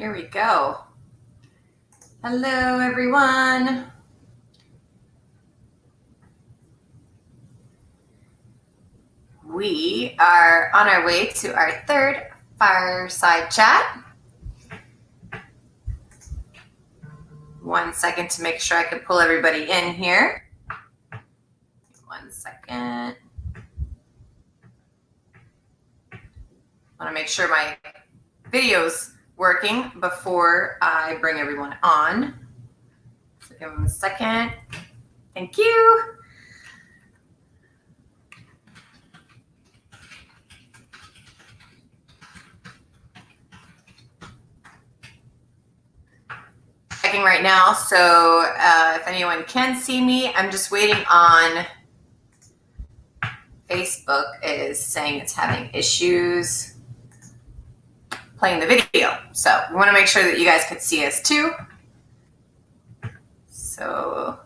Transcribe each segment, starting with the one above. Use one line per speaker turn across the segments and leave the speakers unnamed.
Here we go. Hello, everyone. We are on our way to our third fireside chat. 1 second to make sure I can pull everybody in here. 1 second. I want to make sure my video's working before I bring everyone on. So give them a second. Thank you. Checking right now, so if anyone can see me, I'm just waiting on Facebook is saying it's having issues playing the video. So we want to make sure that you guys can see us too. So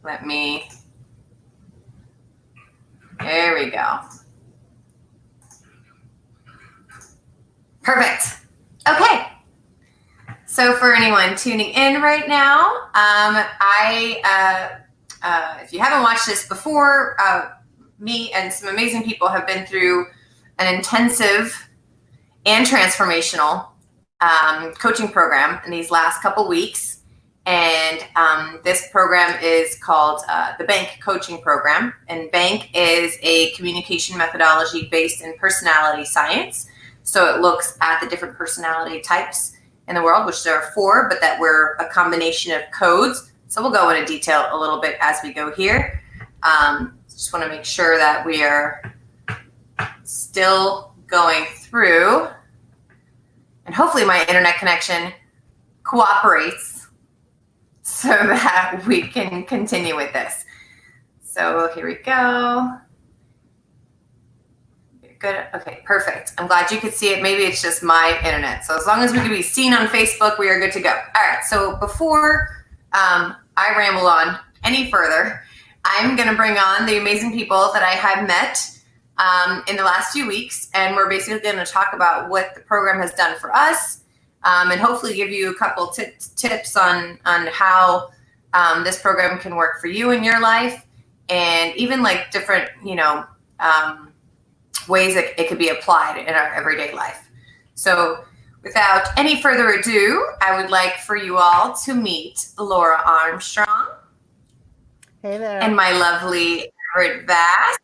let me, there we go. Perfect. Okay. So for anyone tuning in right now, if you haven't watched this before, me and some amazing people have been through an intensive and transformational coaching program in these last couple weeks. And this program is called the B.A.N.K coaching program. And B.A.N.K is a communication methodology based in personality science. So it looks at the different personality types in the world, which there are 4, but that we're a combination of codes. So we'll go into detail a little bit as we go here. Just want to make sure that we are still going through, and hopefully my internet connection cooperates so that we can continue with this. So here we go. Good. Okay, perfect. I'm glad you could see it. Maybe it's just my internet. So as long as we can be seen on Facebook, we are good to go. All right. So before I ramble on any further, I'm going to bring on the amazing people that I have met in the last few weeks. And we're basically going to talk about what the program has done for us, and hopefully give you a couple tips on how this program can work for you in your life, and even like different, ways that it could be applied in our everyday life. So without any further ado, I would like for you all to meet Laura Armstrong.
Hey there.
And my lovely Everett Vass.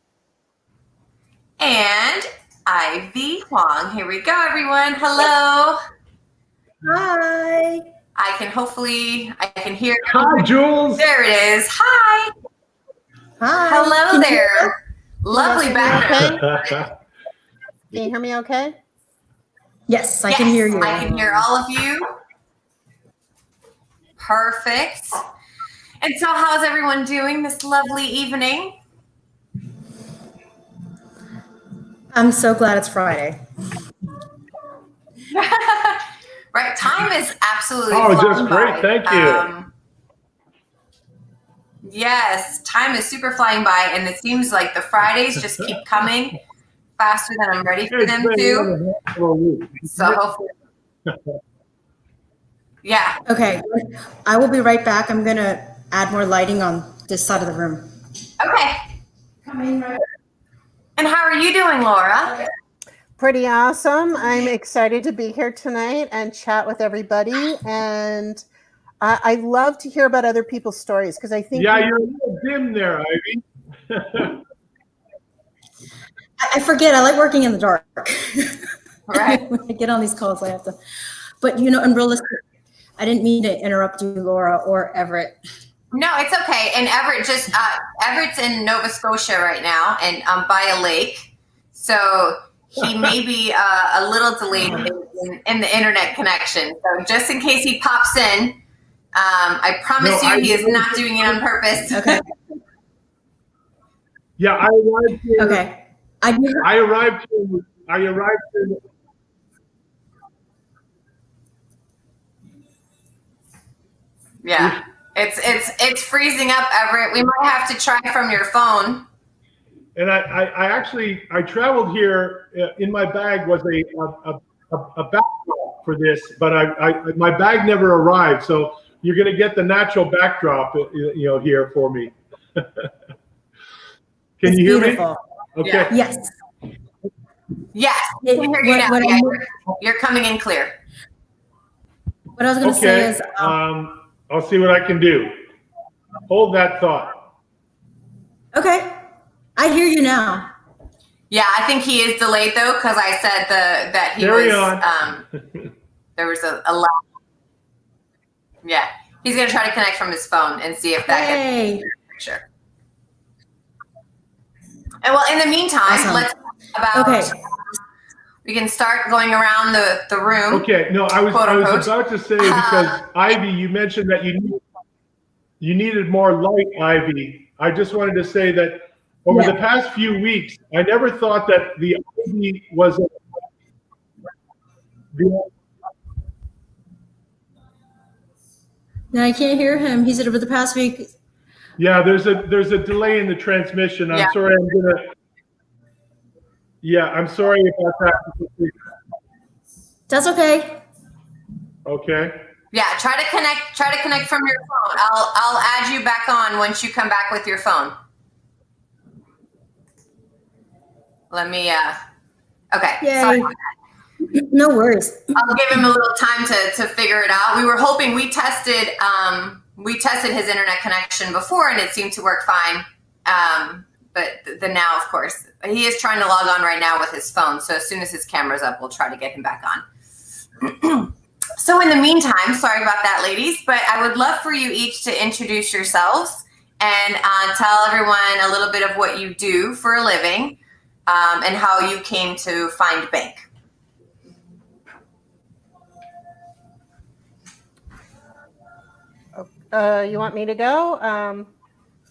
And Ivy Huang. Here we go, everyone. Hello.
Hi.
I can hear.
Hi, Jules.
There it is. Hi.
Hi.
Hello there. Lovely background.
Can you hear me okay?
Yes, I can hear you.
I can hear all of you. Perfect. And so how's everyone doing this lovely evening?
I'm so glad it's Friday.
Right. Time is absolutely
just great.
by.
Thank you.
Yes, time is super flying by, and it seems like the Fridays just keep coming faster than I'm ready for them to. So hopefully, yeah.
Okay, I will be right back. I'm going to add more lighting on this side of the room.
Okay. And how are you doing, Laura?
Pretty awesome. I'm excited to be here tonight and chat with everybody. And I love to hear about other people's stories, because I think—
Yeah, you're a little dim there, Ivy.
I forget. I like working in the dark.
Right.
When I get on these calls, I have to. But, in realistic, I didn't mean to interrupt you, Laura or Everett.
No, it's okay. And Everett's in Nova Scotia right now, and by a lake. So he may be a little delayed in the internet connection. So just in case he pops in, I promise he is not doing it on purpose.
Okay.
Yeah, I arrived here.
Okay.
I arrived here.
Yeah. It's freezing up, Everett. We might have to try from your phone.
And I traveled here. In my bag was a backdrop for this, but my bag never arrived. So you're going to get the natural backdrop, here for me. Can you hear
beautiful.
me? Okay.
Yeah.
Yes.
Yes, we can hear you now.
What
Yeah,
I'm-
you're coming in clear.
What I was going to say
Okay.
is,
I'll see what I can do. Hold that thought.
okay, I hear you now.
Yeah, I think he is delayed though, because I said that he
Carry
was.
on.
There was a lag. Yeah, he's gonna try to connect from his phone and see if that gets
Hey.
the picture. And well, in the meantime,
Awesome.
let's talk about.
Okay.
We can start going around the room.
Okay. No, I was
Quote, unquote.
about to say, because Ivy, you mentioned that you needed more light, Ivy. I just wanted to say that over the past few weeks, I never thought that the Ivy was
No, I can't hear him. He said over the past week.
Yeah, there's a delay in the transmission. I'm sorry. I'm sorry about that.
That's okay.
Okay.
Yeah, try to connect from your phone. I'll add you back on once you come back with your phone. Let me. Okay.
Yay.
Sorry.
No worries.
I'll give him a little time to figure it out. We were hoping we tested his internet connection before and it seemed to work fine. But the now, of course, he is trying to log on right now with his phone. So as soon as his camera's up, we'll try to get him back on. So in the meantime, sorry about that, ladies, but I would love for you each to introduce yourselves and tell everyone a little bit of what you do for a living and how you came to find B.A.N.K.
You want me to go?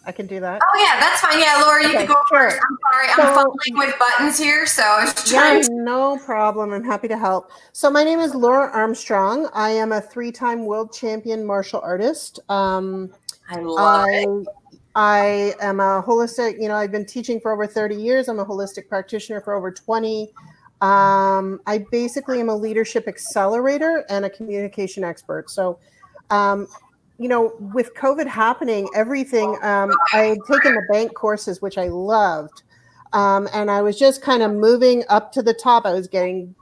I can do that.
Oh yeah, that's fine. Yeah, Laura, you
Okay,
can go
sure.
first. I'm sorry, I'm fumbling with buttons here, so I was
Yeah,
trying to.
no problem. I'm happy to help. So my name is Laura Armstrong. I am a 3-time world champion martial artist.
I love it.
I am a holistic, I've been teaching for over 30 years. I'm a holistic practitioner for over 20. I basically am a leadership accelerator and a communication expert. So, with COVID happening, everything, I had taken the B.A.N.K courses, which I loved. And I was just kind of moving up to the top. I was getting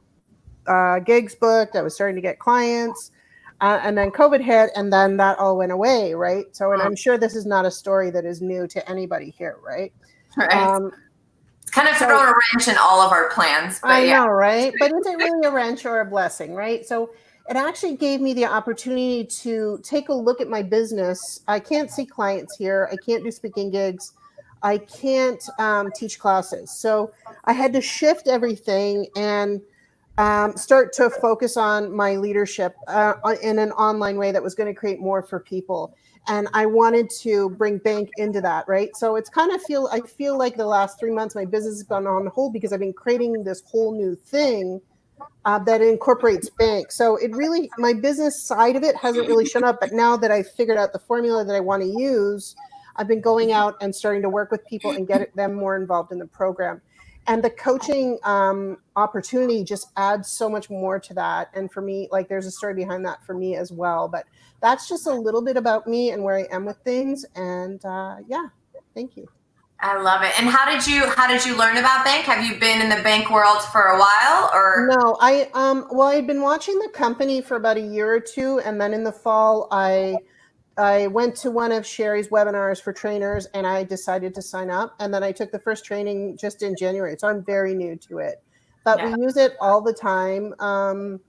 gigs booked. I was starting to get clients. And then COVID hit, and then that all went away, right? So, and I'm sure this is not a story that is new to anybody here, right?
Right. It's kind of thrown a wrench in all of our plans. But
I know, right? But is it really a wrench or a blessing, right? So it actually gave me the opportunity to take a look at my business. I can't see clients here. I can't do speaking gigs. I can't teach classes. So I had to shift everything and start to focus on my leadership in an online way that was going to create more for people. And I wanted to bring B.A.N.K into that, right? So it's kind of I feel like the last 3 months, my business has been on hold because I've been creating this whole new thing that incorporates B.A.N.K. So it really, my business side of it hasn't really shown up. But now that I've figured out the formula that I want to use, I've been going out and starting to work with people and get them more involved in the program. And the coaching opportunity just adds so much more to that. And for me, like there's a story behind that for me as well. But that's just a little bit about me and where I am with things. And yeah, thank you.
I love it. And how did you learn about B.A.N.K? Have you been in the B.A.N.K world for a while, or?
No, well, I'd been watching the company for about a year or two, and then in the fall, I went to one of Sherry's webinars for trainers, and I decided to sign up. And then I took the first training just in January, so I'm very new to it. But we use it all the time, and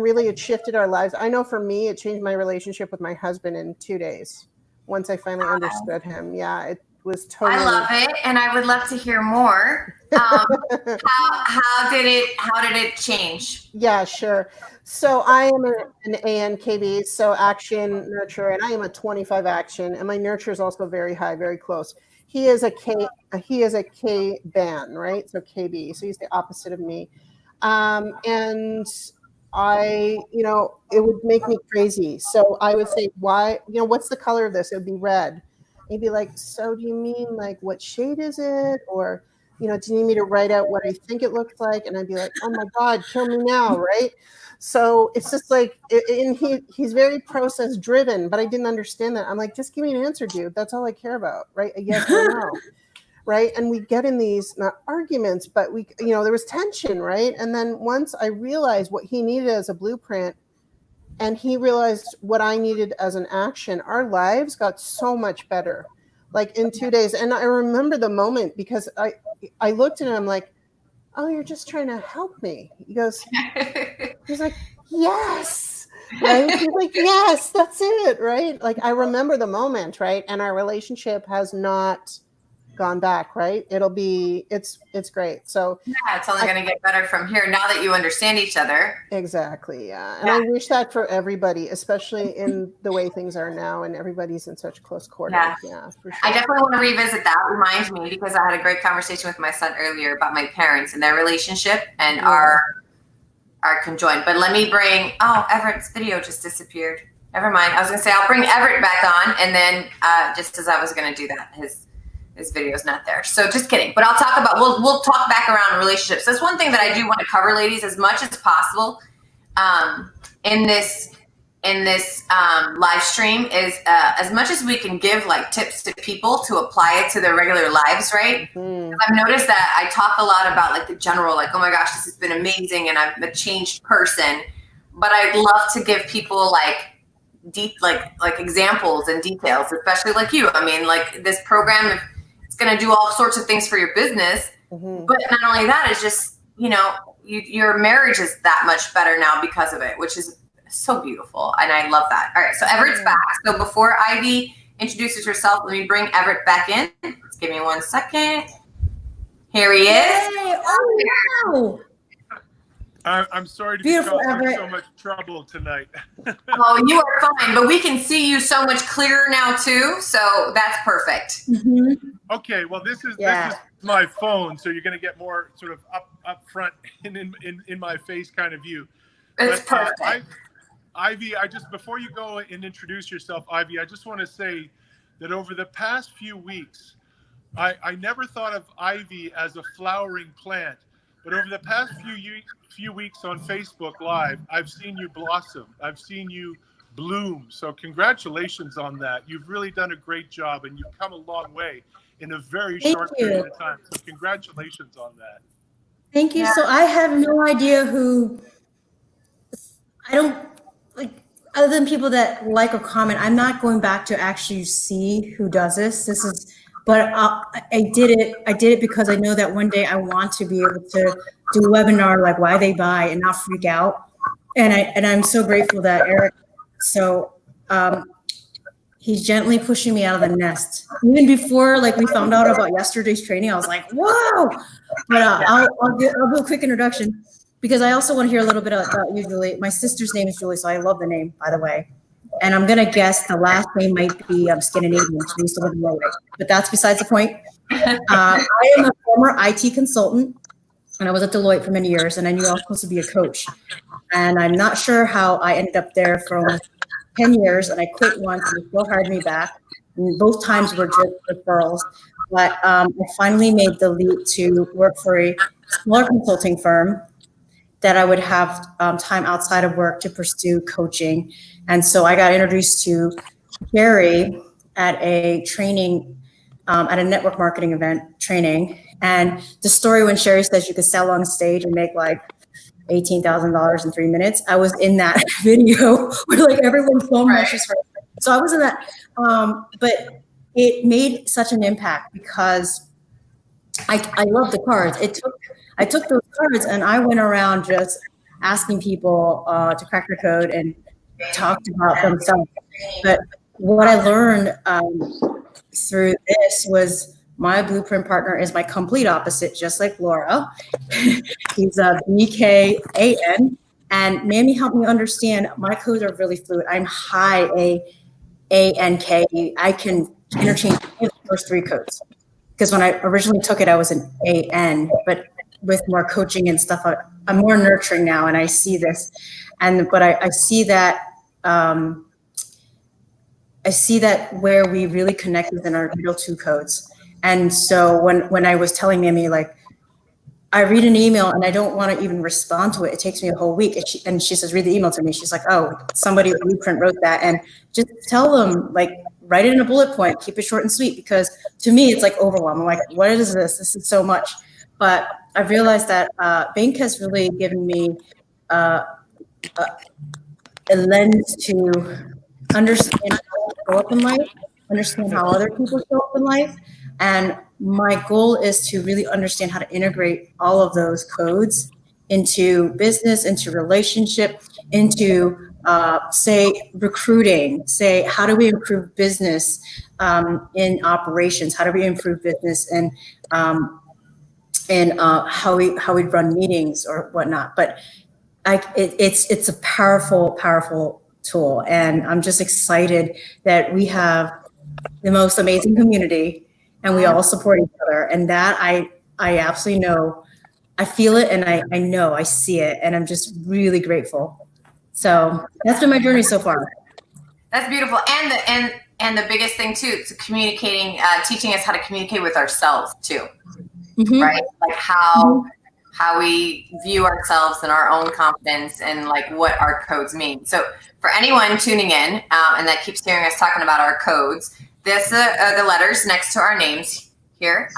really, it shifted our lives. I know for me, it changed my relationship with my husband in 2 days. Once I finally understood him, yeah, it was totally.
I love it, and I would love to hear more. How did it change?
Yeah, sure. So I am an ANKB, so action, nurture, and I am a 25 action, and my nurture is also very high, very close. He is a K ban, right? So KB, so he's the opposite of me. And I, it would make me crazy. So I would say, why, what's the color of this? It would be red. He'd be like, so do you mean like what shade is it? Or you know, do you need me to write out what I think it looks like? And I'd be like, oh my God, kill me now, right? So it's just like, and he's very process driven, but I didn't understand that. I'm like, just give me an answer, dude. That's all I care about, right? A yes or no, right? And we get in these, not arguments, but we, you know, there was tension, right? And then once I realized what he needed as a blueprint, and he realized what I needed as an action, our lives got so much better, like in 2 days. And I remember the moment because I looked at him like, oh, you're just trying to help me. He's like, yes, right? He's like, yes, that's it, right? Like, I remember the moment, right? And our relationship has not gone back, right? It's great. So
Yeah, it's only going to get better from here now that you understand each other.
exactly, yeah. And I wish that for everybody, especially in the way things are now, and everybody's in such close quarters. Yeah, for sure.
I definitely want to revisit that. Remind me, because I had a great conversation with my son earlier about my parents and their relationship and our conjoined. But let me bring, Everett's video just disappeared. Never mind. I was going to say I'll bring Everett back on, and then just as I was going to do that, his video's not there. So just kidding. But I'll talk about, we'll talk back around relationships. That's one thing that I do want to cover, ladies, as much as possible in this live stream is as much as we can give like tips to people to apply it to their regular lives, right? I've noticed that I talk a lot about like the general, like, oh my gosh, this has been amazing and I'm a changed person. But I'd love to give people like deep, like examples and details, especially like you. I mean, like this program, it's going to do all sorts of things for your business. But not only that, it's just, you know, your marriage is that much better now because of it, which is so beautiful. And I love that. All right. So Everett's back. So before Ivy introduces herself, let me bring Everett back in. Just give me 1 second. Here he is.
Yay! Oh, wow.
I'm sorry to
Beautiful,
be causing
Everett.
so much trouble tonight.
Oh, you are fine, but we can see you so much clearer now too. So that's perfect.
Okay, well, this is my phone, so you're going to get more sort of up front in my face kind of view.
It's perfect.
Ivy, before you go and introduce yourself, Ivy, I just want to say that over the past few weeks, I never thought of Ivy as a flowering plant, but over the past few weeks on Facebook Live, I've seen you blossom. I've seen you bloom. So congratulations on that. You've really done a great job, and you've come a long way in a very short period of time. So congratulations on that.
Thank you. So I have no idea who, I don't, like, other than people that like or comment, I'm not going back to actually see who does this. But I did it because I know that one day I want to be able to do a webinar like why they buy and not freak out. And I'm so grateful that Eric, he's gently pushing me out of the nest. Even before like we found out about yesterday's training, I was like, whoa. But I'll do a quick introduction because I also want to hear a little bit about you, Julie. My sister's name is Julie, so I love the name, by the way. And I'm gonna guess the last name might be Scandinavian, because we used to live in Norway. But that's besides the point. I am a former IT consultant, and I was at Deloitte for many years, and I knew I was supposed to be a coach. And I'm not sure how I ended up there for almost 10 years, and I quit once, and they still hired me back. And both times were just referrals. But I finally made the leap to work for a smaller consulting firm that I would have time outside of work to pursue coaching. And so I got introduced to Jerry at a training, at a network marketing event training. And the story when Sherry says you could sell on stage and make like $18,000 in 3 minutes, I was in that video where like everyone's phone rushes for. So I was in that, but it made such an impact because I love the cards. I took those cards and I went around just asking people to crack their code and talked about themselves. But what I learned through this was my blueprint partner is my complete opposite, just like Laura. He's a B.K.A.N. And Mamie helped me understand my codes are really fluid. I'm high A.N.K. I can interchange the first 3 codes. Because when I originally took it, I was an A.N., but with more coaching and stuff, I'm more nurturing now, and I see this. But I see that where we really connect is in our middle 2 codes. And so when I was telling Mamie, like, I read an email and I don't want to even respond to it. It takes me a whole week. And she says, read the email to me. She's like, oh, somebody with Blueprint wrote that. And just tell them, like, write it in a bullet point, keep it short and sweet, because to me, it's like overwhelm. I'm like, what is this? This is so much. But I've realized that B.A.N.K has really given me a lens to understand how I show up in life, understand how other people show up in life. And my goal is to really understand how to integrate all of those codes into business, into relationship, into say recruiting, say how do we improve business in operations, how do we improve business in how we run meetings or whatnot. But it's a powerful tool, and I'm just excited that we have the most amazing community, and we all support each other. And that I absolutely know, I feel it, and I know, I see it, and I'm just really grateful. So that's been my journey so far.
That's beautiful, and the biggest thing too, it's communicating, teaching us how to communicate with ourselves too, right? Like how we view ourselves and our own confidence, and like what our codes mean. So for anyone tuning in and that keeps hearing us talking about our codes, this are the letters next to our names here.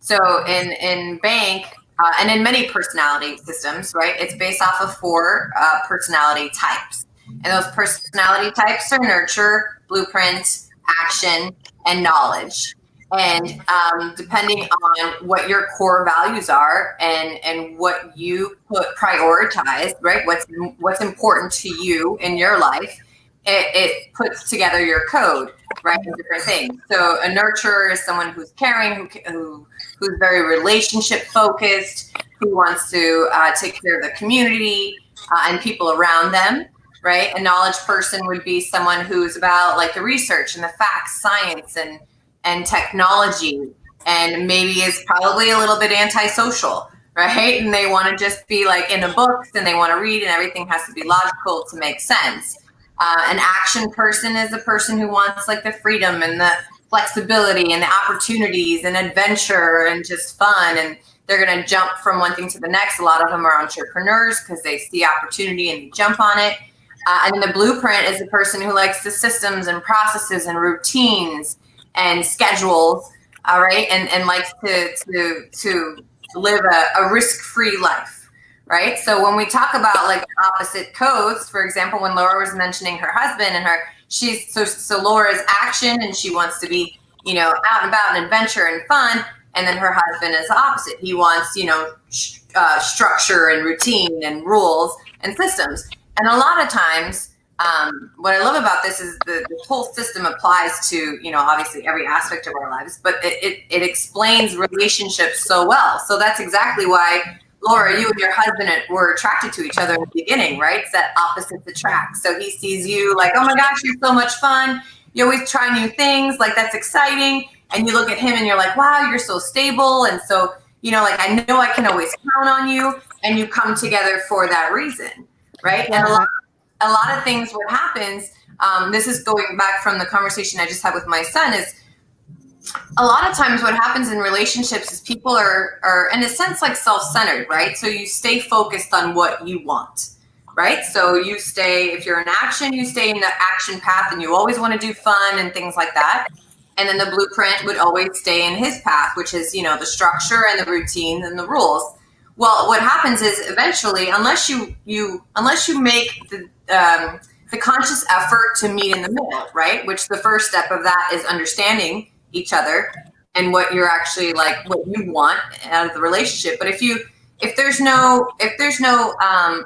So in B.A.N.K and in many personality systems, right, it's based off of 4 personality types. And those personality types are nurture, blueprint, action, and knowledge. And depending on what your core values are and what you prioritize, right, what's important to you in your life, it puts together your code, right, and different things. So a nurturer is someone who's caring, who's very relationship focused, who wants to take care of the community and people around them, right? A knowledge person would be someone who's about like the research and the facts, science, and technology, and maybe is probably a little bit antisocial, right? And they want to just be like in the books, and they want to read, and everything has to be logical to make sense. An action person is a person who wants like the freedom and the flexibility and the opportunities and adventure and just fun, and they're going to jump from one thing to the next. A lot of them are entrepreneurs because they see opportunity and they jump on it. And the blueprint is the person who likes the systems and processes and routines and schedules, all right, and likes to live a risk-free life. Right. So when we talk about like opposite codes, for example, when Laura was mentioning her husband and so Laura's action, and she wants to be, out and about and adventure and fun. And then her husband is the opposite. He wants, structure and routine and rules and systems. And a lot of times, what I love about this is the whole system applies to, obviously every aspect of our lives, but it explains relationships so well. So that's exactly why, Laura, you and your husband were attracted to each other in the beginning, right? It's that opposites attract. So he sees you like, oh my gosh, you're so much fun. You always try new things. Like, that's exciting. And you look at him and you're like, wow, you're so stable. And so, like, I know I can always count on you. And you come together for that reason, right? And a lot of things, what happens, this is going back from the conversation I just had with my son, is a lot of times what happens in relationships is people are in a sense like self-centered, right? So you stay focused on what you want, right? So you stay, if you're in action, you stay in the action path, and you always want to do fun and things like that. And then the blueprint would always stay in his path, which is, the structure and the routine and the rules. Well, what happens is eventually, unless you make the conscious effort to meet in the middle, right? Which the first step of that is understanding each other and what you're actually like, what you want out of the relationship. But if there's no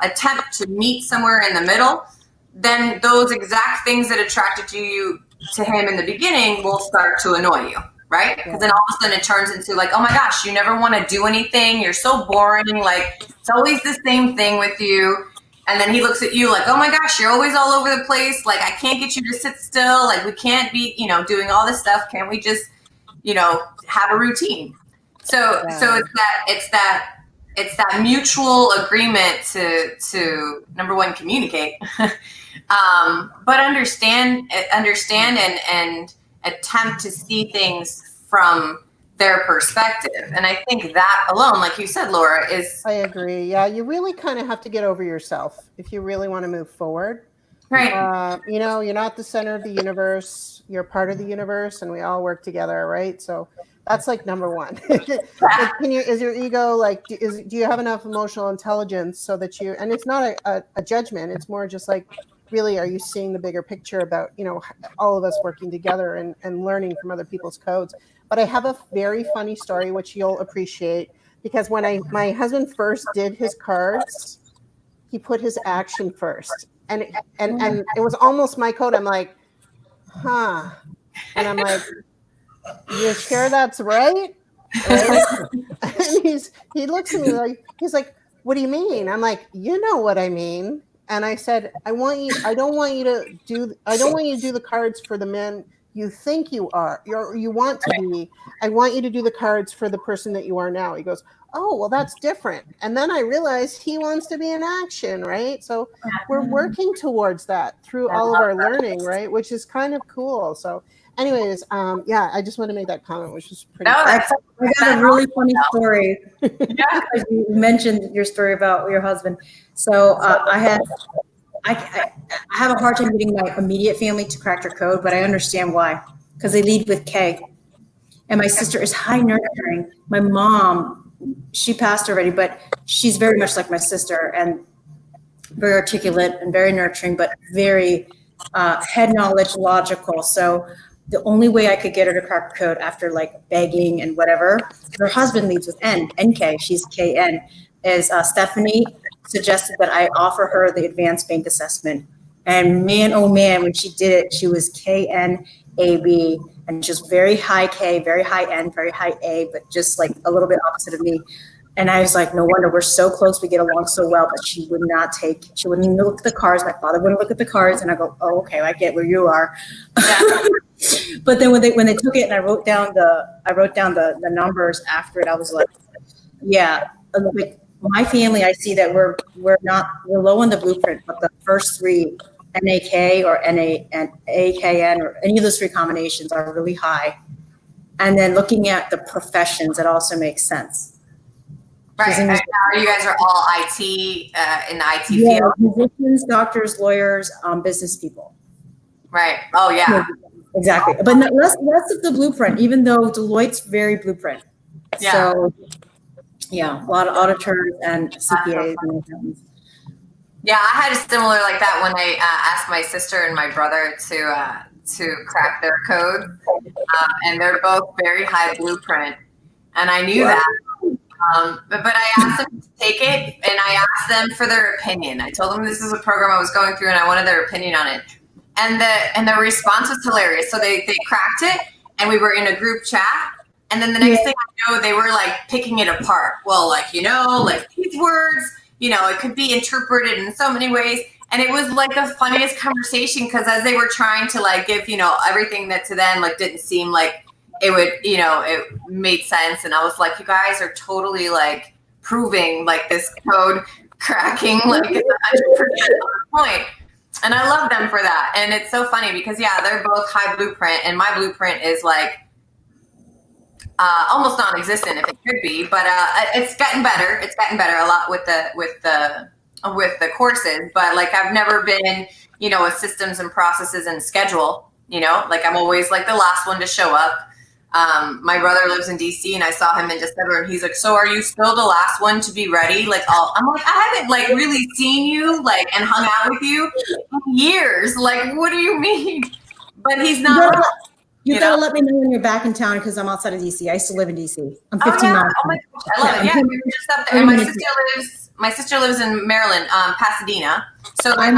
attempt to meet somewhere in the middle, then those exact things that attracted you to him in the beginning will start to annoy you, right? Because then all of a sudden it turns into like, oh my gosh, you never want to do anything. You're so boring. Like, it's always the same thing with you. And then he looks at you like, oh my gosh, you're always all over the place. Like, I can't get you to sit still. Like, we can't be, doing all this stuff. Can't we just, have a routine? So it's that mutual agreement to number one, communicate, but understand and attempt to see things from their perspective. And I think that alone, like you said, Laura, is
I agree. Yeah, you really kind of have to get over yourself if you really want to move forward.
right.
You know, you're not the center of the universe. You're part of the universe, and we all work together, right? So that's like number one. Like, is your ego like? Do you have enough emotional intelligence so that you? And it's not a judgment. It's more just like, really, are you seeing the bigger picture about, you know, all of us working together and learning from other people's codes? But I have a very funny story which you'll appreciate, because when my husband first did his cards, he put his action first, and it was almost my code. I'm like, huh, and I'm like, you sure that's right? Right? And he looks at me like, he's like, what do you mean? I'm like, you know what I mean. And I said, I don't want you to do the cards for the man you think you are, you want to be. I want you to do the cards for the person that you are now. He goes, oh, well, that's different. And then I realized he wants to be in action, right? So we're working towards that through all of our learning, right? Which is kind of cool. So anyways, yeah, I just want to make that comment, which is pretty
No,
cool.
that's
I got a really funny story.
yeah.
You mentioned your story about your husband. So I have a hard time getting my immediate family to crack their code, but I understand why, because they lead with K. And my sister is high nurturing. My mom, she passed already, but she's very much like my sister and very articulate and very nurturing, but very head knowledge, logical. So the only way I could get her to crack the code after like begging and whatever, her husband leads with N.K, she's K.N, is Stephanie suggested that I offer her the advanced B.A.N.K assessment. And man, oh man, when she did it, she was K.N.A.B, and just very high K, very high N, very high A, but just like a little bit opposite of me. And I was like, no wonder we're so close, we get along so well, but she wouldn't even look at the cards. My father wouldn't look at the cards, and I go, oh, okay, I get where you are.
Yeah.
But then when they took it and I wrote down the numbers after it, I was like, yeah, like my family, I see that we're low on the blueprint, but the first three, N.A.K or N.A and A.K.N or any of those three combinations are really high. And then looking at the professions, it also makes sense.
Right. And now you guys are all IT in the IT
Yeah,
field.
musicians, doctors, lawyers, business people.
Right. Oh yeah.
Exactly. But less of the blueprint, even though Deloitte's very blueprint.
Yeah.
So yeah, a lot of auditors and CPAs and accountants.
Yeah, I had a similar like that when I asked my sister and my brother to crack their code, and they're both very high blueprint, and I knew that. But I asked them to take it, and I asked them for their opinion. I told them this is a program I was going through, and I wanted their opinion on it. And the response was hilarious. So they cracked it, and we were in a group chat. And then the next thing I know, they were like picking it apart. Well, like, you know, like these words, you know, it could be interpreted in so many ways. And it was like the funniest conversation, because as they were trying to like give, you know, everything that to them like didn't seem like it would, you know, it made sense. And I was like, you guys are totally like proving like this code cracking like is 100% on the point. And I love them for that. And it's so funny because yeah, they're both high blueprint, and my blueprint is like almost non-existent if it could be, but it's getting better. It's getting better a lot with the courses. But like I've never been, you know, a systems and processes and schedule. You know, like I'm always like the last one to show up. My brother lives in DC, and I saw him in December, and he's like, so are you still the last one to be ready? Like, I'm like, I haven't like really seen you like and hung out with you in years. Like, what do you mean? But he's not.
You gotta let me know when you're back in town, because I'm outside of DC. I used to live in DC. I'm 15 miles.
Oh my gosh, I love it. Yeah, we were just up there. And my sister lives in Maryland, Pasadena. So
I'm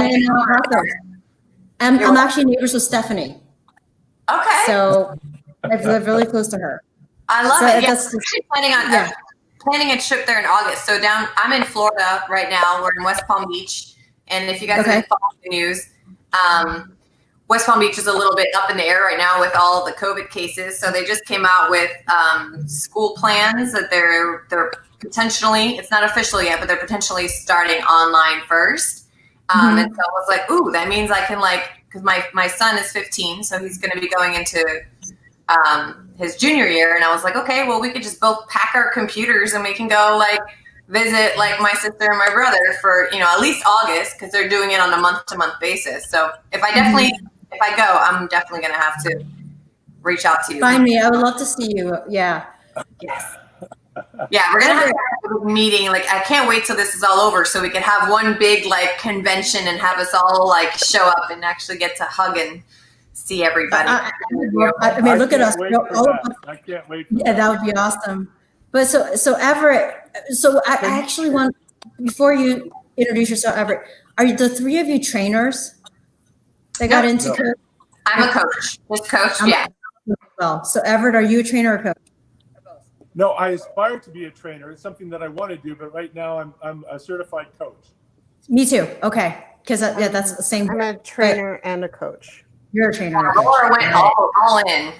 actually neighbors with Stephanie.
Okay.
So I live really close to her.
I love it. Yeah, I'm actually planning a trip there in August. So I'm in Florida right now. We're in West Palm Beach, and if you guys have been following the news, West Palm Beach is a little bit up in the air right now with all the COVID cases. So they just came out with school plans that they're potentially, it's not official yet, but they're potentially starting online first. And so I was like, ooh, that means I can like, because my son is 15, so he's going to be going into his junior year, and I was like, okay, well, we could just both pack our computers and we can go like visit like my sister and my brother for, you know, at least August, because they're doing it on a month-to-month basis. So if I go, I'm definitely gonna have to reach out to you.
Find me. I would love to see you. Yeah.
Yes. Yeah, we're gonna have a meeting. Like, I can't wait till this is all over so we can have one big like convention and have us all like show up and actually get to hug and see everybody.
I mean, look at us.
I can't wait.
Yeah, that would be awesome. But so Everett, so I actually want, before you introduce yourself, Everett, are the three of you trainers that got into coach?
I'm a coach. Just coach, yeah.
Well, so Everett, are you a trainer or coach?
No, I aspire to be a trainer. It's something that I want to do, but right now I'm a certified coach.
Me too. Okay, because that's the same.
I'm a trainer and a coach.
You're a trainer.
Laura went all in.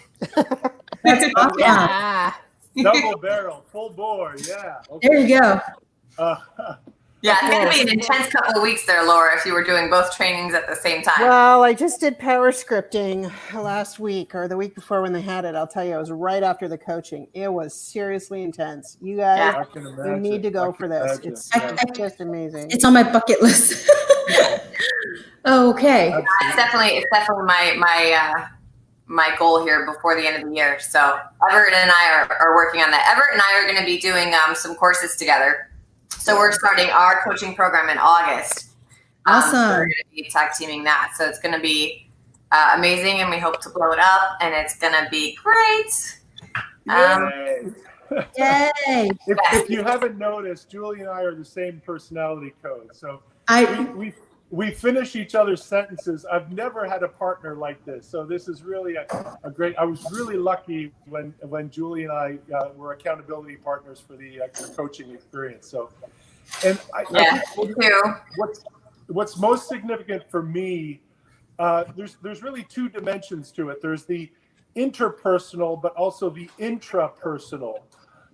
That's awesome.
Yeah.
Double barrel, full bore. Yeah. Okay.
There you go.
Yeah, it's going to be an intense couple of weeks there, Laura, if you were doing both trainings at the same time.
Well, I just did power scripting last week or the week before when they had it. I'll tell you, it was right after the coaching. It was seriously intense. You guys, you need to go for this. It's just amazing.
It's on my bucket list. Okay.
It's definitely my goal here before the end of the year. So Everett and I are working on that. Everett and I are going to be doing some courses together. So we're starting our coaching program in August.
Awesome.
So we're going to be tag teaming that. So it's going to be amazing, and we hope to blow it up, and it's going to be great.
Yay.
If you haven't noticed, Julie and I are the same personality code. So we finish each other's sentences. I've never had a partner like this. So this is really a great, I was really lucky when Julie and I were accountability partners for the coaching experience. So, and I think what's most significant for me, there's really two dimensions to it. There's the interpersonal, but also the intrapersonal.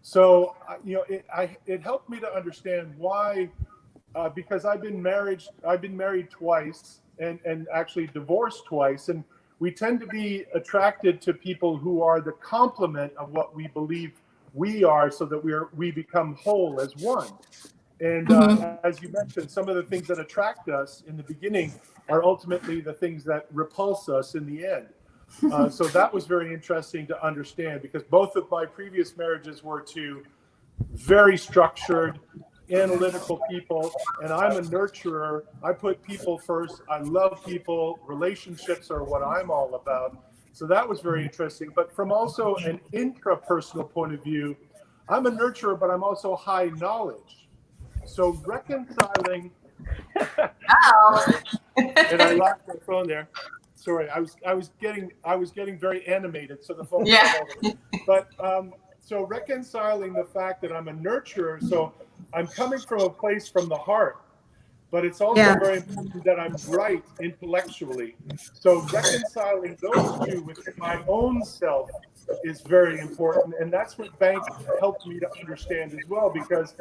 So, you know, it helped me to understand why, because I've been married twice and actually divorced twice. And we tend to be attracted to people who are the complement of what we believe we are, so that we become whole as one. And as you mentioned, some of the things that attract us in the beginning are ultimately the things that repulse us in the end. So that was very interesting to understand, because both of my previous marriages were to very structured, analytical people, and I'm a nurturer. I put people first. I love people. Relationships are what I'm all about. So that was very interesting. But from also an intrapersonal point of view, I'm a nurturer, but I'm also high knowledge. So reconciling. And I locked my phone there. Sorry, I was getting very animated, so the phone.
Yeah.
But so reconciling the fact that I'm a nurturer, so I'm coming from a place from the heart, but it's also very important that I'm right intellectually. So reconciling those two within my own self is very important, and that's what B.A.N.K helped me to understand as well. Because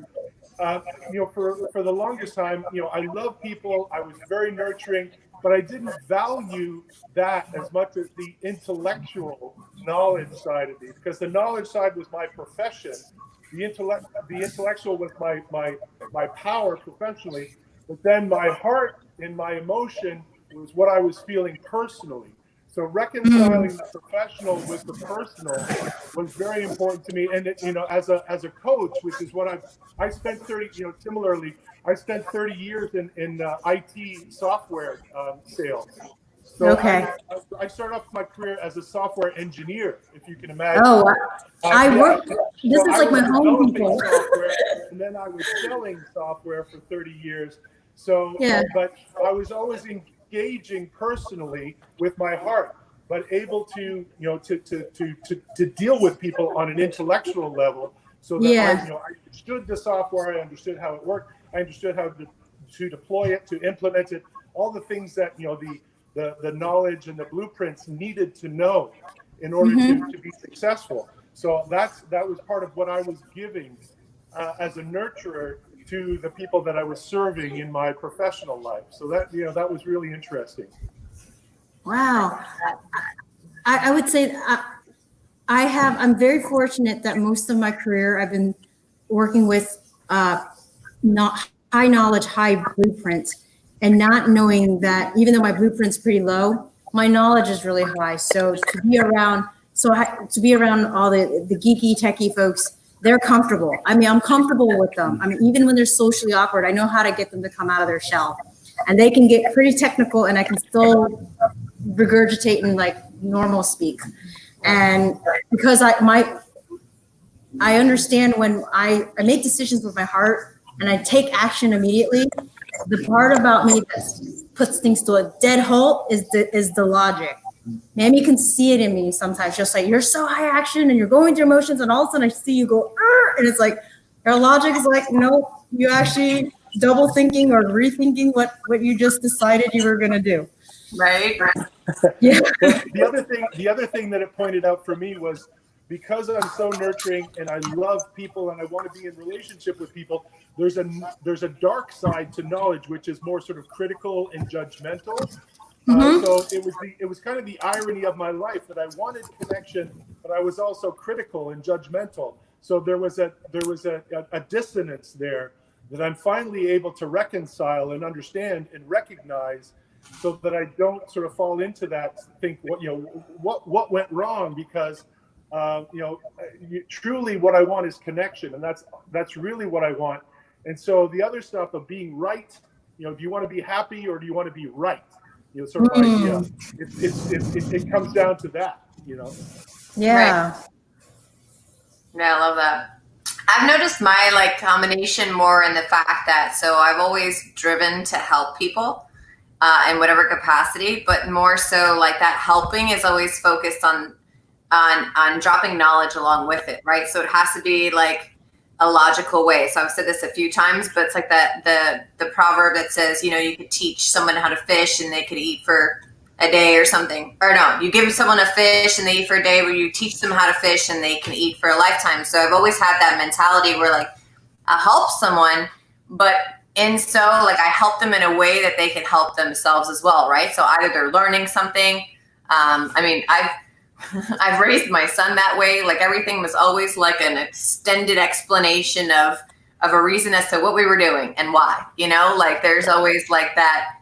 you know, for the longest time, you know, I love people. I was very nurturing, but I didn't value that as much as the intellectual knowledge side of me, because the knowledge side was my profession. The intellectual was my power professionally, but then my heart and my emotion was what I was feeling personally. So reconciling the professional with the personal was very important to me. And it, you know, as a coach, which is what I spent 30, you know, similarly, I spent 30 years in IT software sales. So I started off my career as a software engineer, if you can imagine.
Oh, I worked. This is like my home people.
And then I was selling software for 30 years. So, but I was always engaging personally with my heart, but able to, you know, to deal with people on an intellectual level. So that I understood the software, I understood how it worked, I understood how to deploy it, to implement it, all the things that, you know, the knowledge and the blueprints needed to know in order to be successful. So that was part of what I was giving as a nurturer to the people that I was serving in my professional life. So that, you know, that was really interesting.
Wow. I would say I'm very fortunate that most of my career I've been working with not high knowledge, high blueprints, and not knowing that even though my blueprint's pretty low, my knowledge is really high. So to be around all the geeky techie folks, they're comfortable. I mean, I'm comfortable with them. I mean, even when they're socially awkward, I know how to get them to come out of their shell, and they can get pretty technical, and I can still regurgitate in like normal speak. And because I understand when I make decisions with my heart and I take action immediately. The part about me that puts things to a dead halt is the logic. Mammy can see it in me sometimes, just like you're so high action and you're going through emotions, and all of a sudden I see you go, and it's like your logic is like, no, you actually double thinking or rethinking what you just decided you were gonna do.
Right.
Yeah.
Well, the other thing that it pointed out for me was, because I'm so nurturing and I love people and I want to be in relationship with people, there's a dark side to knowledge, which is more sort of critical and judgmental. So it was kind of the irony of my life that I wanted connection, but I was also critical and judgmental. So there was a dissonance there that I'm finally able to reconcile and understand and recognize, so that I don't sort of fall into that, think what went wrong, because truly what I want is connection, and that's really what I want. And so the other stuff of being right, do you want to be happy or do you want to be right? Sort of idea. It comes down to that,
Yeah.
Right. Yeah, I love that. I've noticed my combination more in the fact that, so I've always driven to help people in whatever capacity, but more so like that helping is always focused on dropping knowledge along with it, right? So it has to be like a logical way. So I've said this a few times, but it's like the proverb that says, you could teach someone how to fish and they could eat for a day or something. Or no, you give someone a fish and they eat for a day, where you teach them how to fish and they can eat for a lifetime. So I've always had that mentality where like I help someone, but I help them in a way that they can help themselves as well, right? So either they're learning something. I've raised my son that way. Like everything was always like an extended explanation of a reason as to what we were doing and why, like there's always like that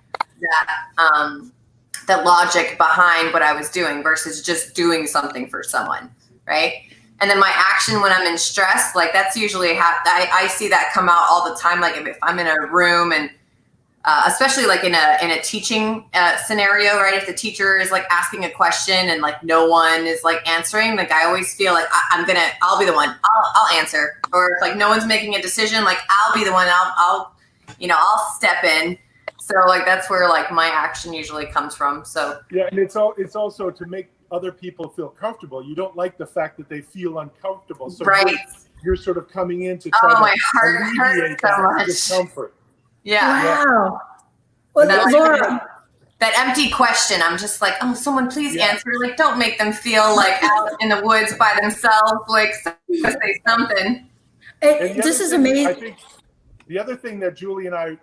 logic behind what I was doing versus just doing something for someone. Right. And then my action when I'm in stress, like that's usually I see that come out all the time. Like if I'm in a room and especially like in a teaching scenario, right? If the teacher is like asking a question and like no one is like answering, like I always feel like I'll be the one, I'll answer. Or if like no one's making a decision, like I'll be the one, I'll step in. So like that's where like my action usually comes from. So
yeah, and it's also to make other people feel comfortable. You don't like the fact that they feel uncomfortable. So
right.
You're sort of coming in to try to
my heart hurts so much.
Discomfort.
Yeah.
Wow. Well, Laura,
that empty question. I'm just like, oh, someone please answer. Like, don't make them feel like out in the woods by themselves. Like, say something.
This is amazing.
I think the other thing that Julie and I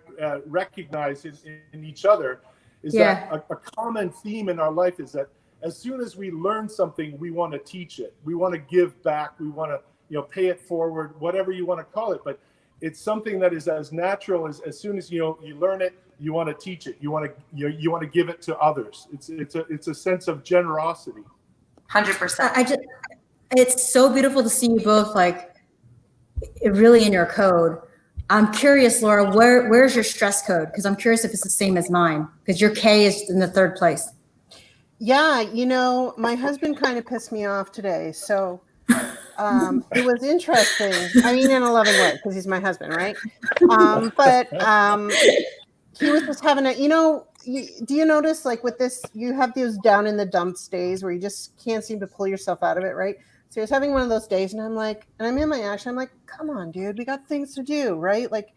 recognize in each other is that a common theme in our life is that as soon as we learn something, we want to teach it. We want to give back. We want to, pay it forward, whatever you want to call it. But it's something that is as natural as soon as you learn it, you want to teach it. You want to give it to others. It's a sense of generosity.
100%.
It's so beautiful to see you both like really in your code. I'm curious, Laura, where's your stress code? Because I'm curious if it's the same as mine. Because your K is in the third place.
Yeah, my husband kind of pissed me off today, so. It was interesting. I mean, in a loving way, because he's my husband, right? But he was just having do you notice like with this, you have those down in the dumps days where you just can't seem to pull yourself out of it, right? So he was having one of those days, and I'm in my action. I'm like, come on, dude, we got things to do, right? Like,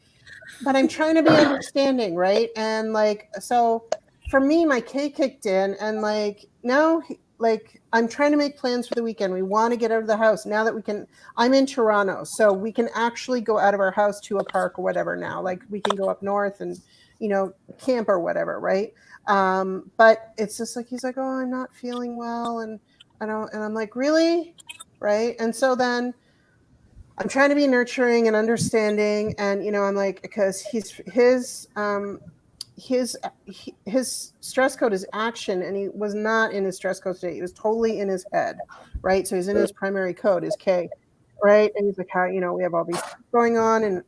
but I'm trying to be understanding, right? And like, so for me, my K kicked in, and like now, like I'm trying to make plans for the weekend. We want to get out of the house now that we can. I'm in Toronto, so we can actually go out of our house to a park or whatever now. Like we can go up north and camp or whatever, right? But it's just like he's like, oh, I'm not feeling well, and and I'm like, really? Right. And so then I'm trying to be nurturing and understanding. And, I'm like, because his stress code is action, and he was not in his stress code state. He was totally in his head. Right. So he's in his primary code, his K. Right. And he's like, how, we have all these things going on. And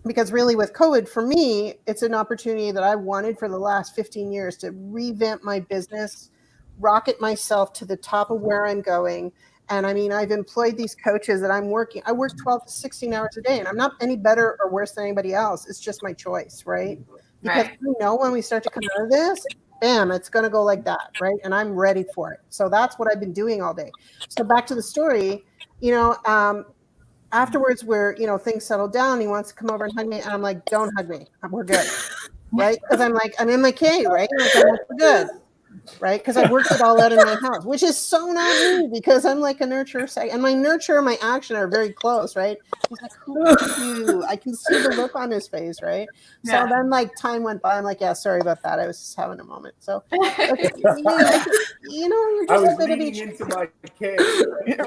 because really with COVID, for me, it's an opportunity that I wanted for the last 15 years to revamp my business, rocket myself to the top of where I'm going. And I mean, I've employed these coaches that I work 12 to 16 hours a day, and I'm not any better or worse than anybody else. It's just my choice, right? Because
Right.
we know when we start to come out of this, bam, it's going to go like that, right? And I'm ready for it. So that's what I've been doing all day. So back to the story, afterwards where, things settle down, he wants to come over and hug me. And I'm like, don't hug me. We're good. Right. Because I'm like, I'm in my K, right? Like, we're good. Right. Because I worked it all out in my house, which is so not me, because I'm like a nurturer. And my nurture and my action are very close. Right. He's like, who are you? I can see the look on his face. Right.
Yeah.
So then like time went by. I'm like, yeah, sorry about that. I was just having a moment. So, you're just
I was
a bit of
leading
each.
into my K.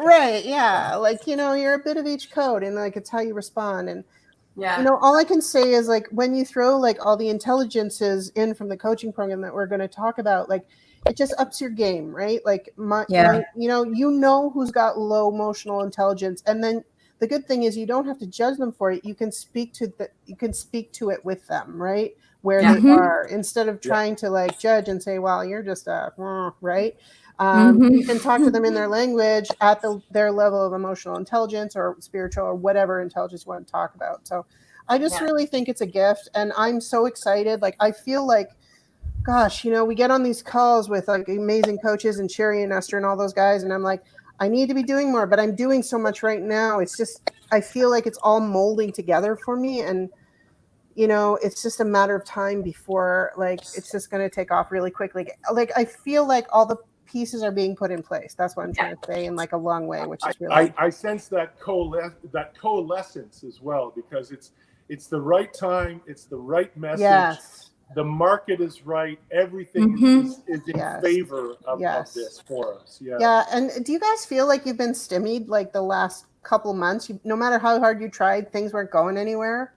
Right. Yeah. Like, you're a bit of each code, and like, it's how you respond. And,
Yeah.
all I can say is, like, when you throw like all the intelligences in from the coaching program that we're going to talk about, like, it just ups your game, right? Like who's got low emotional intelligence. And then the good thing is you don't have to judge them for it. You can speak to it with them, right? Where
Yeah.
they are, instead of trying to like judge and say, well, you're just right. You can talk to them in their language at their level of emotional intelligence or spiritual or whatever intelligence you want to talk about. So I just really think it's a gift, and I'm so excited. Like, I feel like, gosh, we get on these calls with like amazing coaches and Sherry and Esther and all those guys, and I'm like, I need to be doing more, but I'm doing so much right now. It's just, I feel like it's all molding together for me, and it's just a matter of time before, like, it's just going to take off really quickly. Like, I feel like all the pieces are being put in place. That's what I'm trying to say in like a long way, which is really.
I sense that coalescence as well, because it's the right time, it's the right message.
Yes.
The market is right. Everything is in favor of this for us. Yeah.
Yeah. And do you guys feel like you've been stymied like the last couple months? No matter how hard you tried, things weren't going anywhere.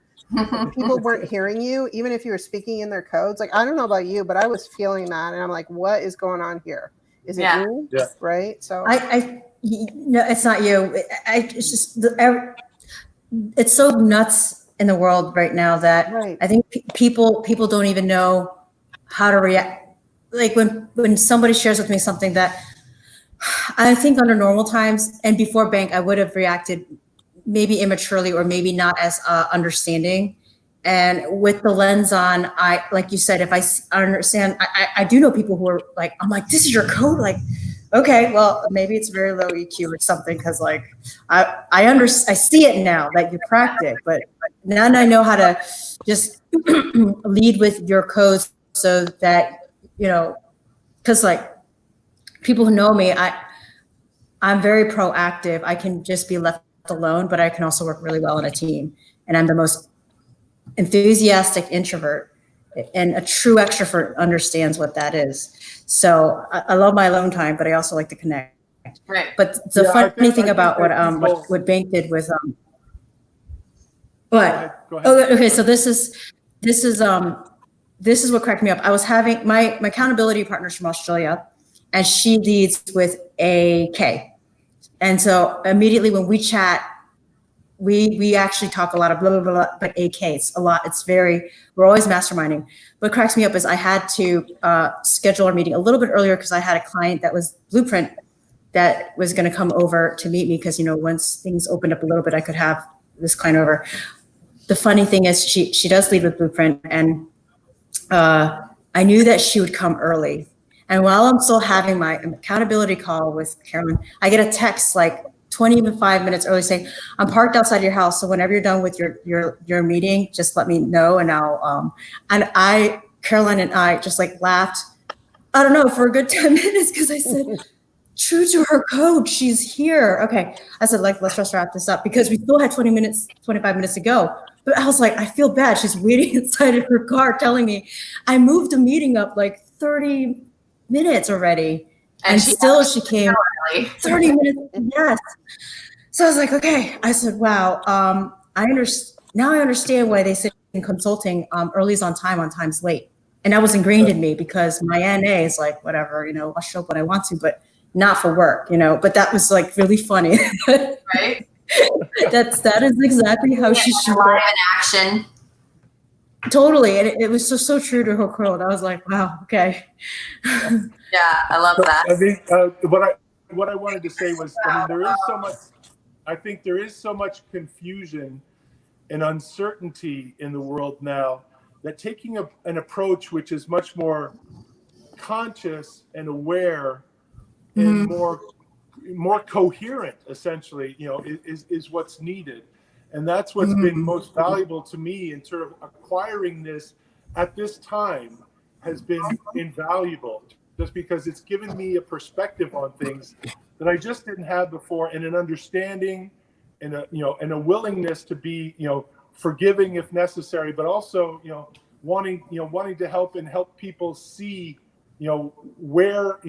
People weren't hearing you, even if you were speaking in their codes. Like, I don't know about you, but I was feeling that, and I'm like, what is going on here? Is it me?
Yeah.
Right. So
no, it's not you. It's just it's so nuts in the world right now that I think people don't even know how to react. Like when somebody shares with me something that I think under normal times and before B.A.N.K, I would have reacted maybe immaturely or maybe not as understanding. And with the lens on, like you said, if I understand, I do know people who are like, I'm like, this is your code. Like, okay, well, maybe it's very low EQ or something. Cause like, I see it now that you cracked it, but now I know how to just lead with your codes so that, cause like people who know me, I'm very proactive. I can just be left alone, but I can also work really well in a team. And I'm the most enthusiastic introvert, and a true extrovert understands what that is. So I love my alone time, but I also like to connect.
Right.
But the funny thing about what B.A.N.K did with
Go ahead.
okay, so this is what cracked me up. I was having my accountability partner's from Australia, and she leads with a K. And so immediately when we chat, we actually talk a lot of blah, blah, blah, but AKs a lot. We're always masterminding. What cracks me up is I had to schedule our meeting a little bit earlier because I had a client that was Blueprint that was going to come over to meet me because, once things opened up a little bit, I could have this client over. The funny thing is she does lead with Blueprint, and I knew that she would come early. And while I'm still having my accountability call with Carolyn, I get a text like 25 minutes early saying, I'm parked outside your house. So whenever you're done with your meeting, just let me know. And I'll, Carolyn and I just like laughed, I don't know, for a good 10 minutes. Cause I said, true to her code, she's here. Okay. I said, like, let's just wrap this up because we still had 25 minutes to go. But I was like, I feel bad. She's waiting inside of her car telling me I moved the meeting up like 30 minutes already. And still she came
early.
30 minutes. Yes. So I was like, okay. I said, wow. Now I understand why they say in consulting, early is on time's late. And that was ingrained in me because my NA is like, whatever, I'll show up when I want to, but not for work, but that was like really funny.
Right?
That is exactly how she should
live in action.
Totally. And it was so true to her quote. I was like, wow, okay.
Yeah, I love that.
I think what I wanted to say was, I think there is so much confusion and uncertainty in the world now that taking an approach which is much more conscious and aware and more coherent, essentially, is what's needed. And that's what's been most valuable to me in sort of acquiring this at this time has been invaluable, just because it's given me a perspective on things that I just didn't have before, and an understanding and a willingness to be, forgiving if necessary, but also, wanting to help people see, where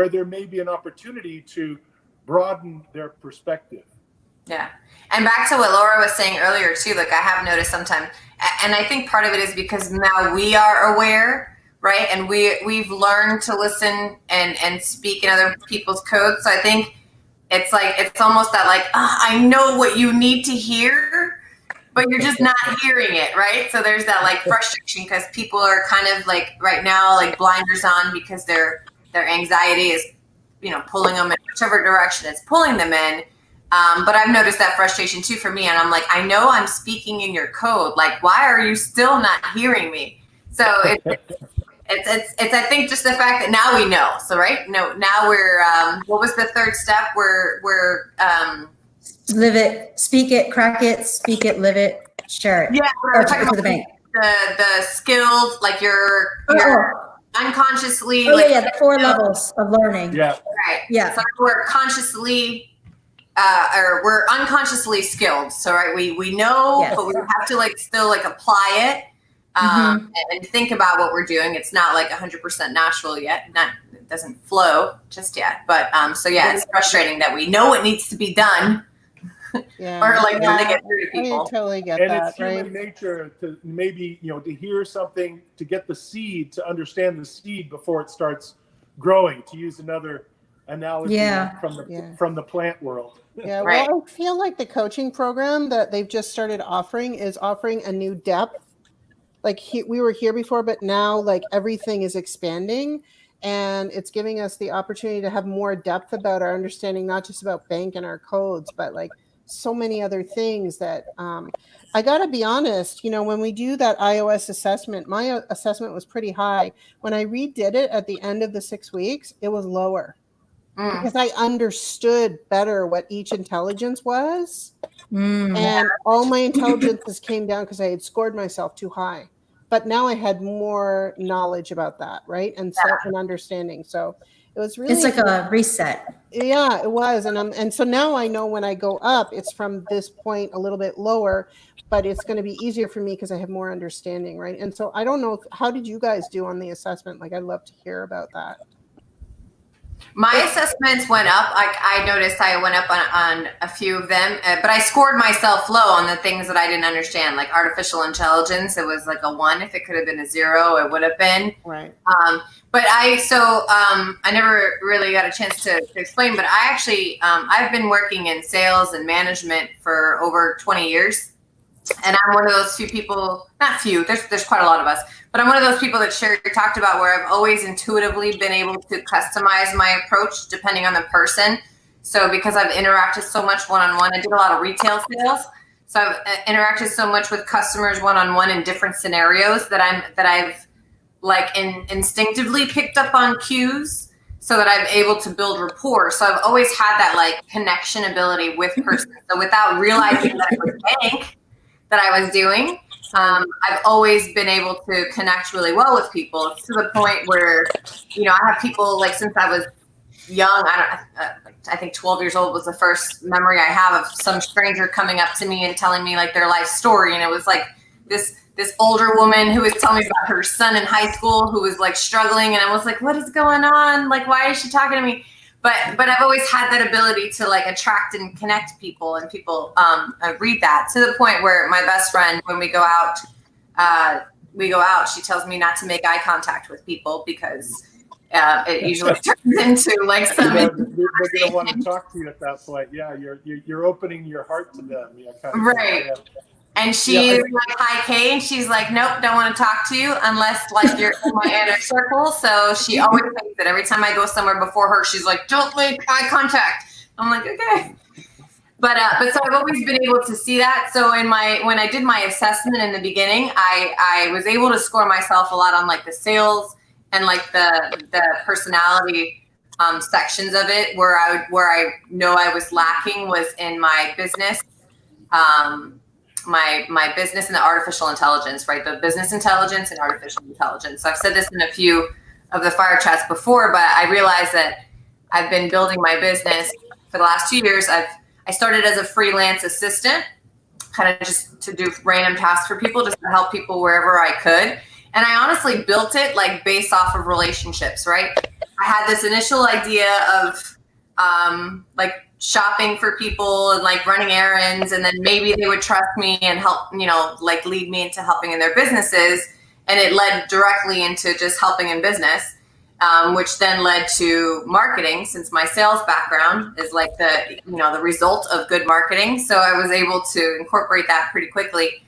there may be an opportunity to broaden their perspective.
Yeah. And back to what Laura was saying earlier too, like I have noticed sometimes, and I think part of it is because now we are aware, right? And we've learned to listen and speak in other people's codes. So I think it's almost that like, I know what you need to hear, but you're just not hearing it, right? So there's that like frustration because people are kind of like right now, like blinders on because their anxiety is, pulling them in whichever direction it's pulling them in. But I've noticed that frustration too for me. And I'm like, I know I'm speaking in your code. Like, why are you still not hearing me? So it's I think just the fact that now we know. So, right. No, now we're, what was the third step? We're
live it, speak it, crack it, speak it, live it, share it.
Yeah.
Or talking to the bank.
The skills, like you're unconsciously.
The 4 levels of learning.
Yeah.
Right.
Yeah.
So we're consciously, or we're unconsciously skilled. So right, we know,
Yes.
but we have to still apply it and think about what we're doing. It's not 100% natural yet. It doesn't flow just yet. But so yeah, it's frustrating that we know what needs to be done.
Yeah.
Or to get through to people.
I totally get
And
that.
it's human nature to maybe, to hear something, to get the seed, to understand the seed before it starts growing, to use another analogy from the plant world.
Yeah,
Right.
well, I feel like the coaching program that they've just started offering is offering a new depth. Like we were here before, but now everything is expanding, and it's giving us the opportunity to have more depth about our understanding, not just about bank and our codes, but so many other things that I got to be honest, when we do that iOS assessment, my assessment was pretty high. When I redid it at the end of the 6 weeks, it was lower. Because I understood better what each intelligence was. And all my intelligences came down because I had scored myself too high. But now I had more knowledge about that, right? And an understanding. So it was really...
It's like a reset.
Yeah, it was. And so now I know when I go up, it's from this point a little bit lower, but it's going to be easier for me because I have more understanding, right? And so I don't know, how did you guys do on the assessment? I'd love to hear about that.
My assessments went up. I noticed I went up on a few of them, but I scored myself low on the things that I didn't understand, like artificial intelligence. It was a 1. If it could have been a 0, it would have been.
Right.
But I never really got a chance to explain, but I actually, I've been working in sales and management for over 20 years. And I'm one of those few people, not few, there's quite a lot of us, but I'm one of those people that Sherry talked about where I've always intuitively been able to customize my approach depending on the person. So because I've interacted so much one-on-one, I did a lot of retail sales. So I've interacted so much with customers one-on-one in different scenarios that I've instinctively picked up on cues so that I'm able to build rapport. So I've always had that connection ability with person. So without realizing that it was B.A.N.K that I was doing, I've always been able to connect really well with people to the point where, I have people since I was young. I think 12 years old was the first memory I have of some stranger coming up to me and telling me their life story, and it was this older woman who was telling me about her son in high school who was like struggling, and I was like, what is going on? Like, why is she talking to me? But I've always had that ability to like attract and connect people, and people read that to the point where my best friend, when we go out, she tells me not to make eye contact with people because it usually turns into like some.
They're going to want to talk to you at that point. Yeah, you're opening your heart to them. Yeah, kind of
right.
Yeah.
And she's like, hi, Kay. And she's like, nope, don't want to talk to you unless like you're in my inner circle. So she always thinks that every time I go somewhere before her, she's like, don't make eye contact. I'm like, okay. But so I've always been able to see that. So when I did my assessment in the beginning, I was able to score myself a lot on like the sales and like the personality sections of it. Where I know I was lacking was in my business. My business and the artificial intelligence, right? The business intelligence and artificial intelligence. So I've said this in a few of the fire chats before, but I realized that I've been building my business for the last 2 years. I started as a freelance assistant, kind of just to do random tasks for people, just to help people wherever I could. And I honestly built it like based off of relationships, right? I had this initial idea of like shopping for people and like running errands, and then maybe they would trust me and help, like lead me into helping in their businesses. And it led directly into just helping in business, which then led to marketing, since my sales background is like the result of good marketing. So I was able to incorporate that pretty quickly.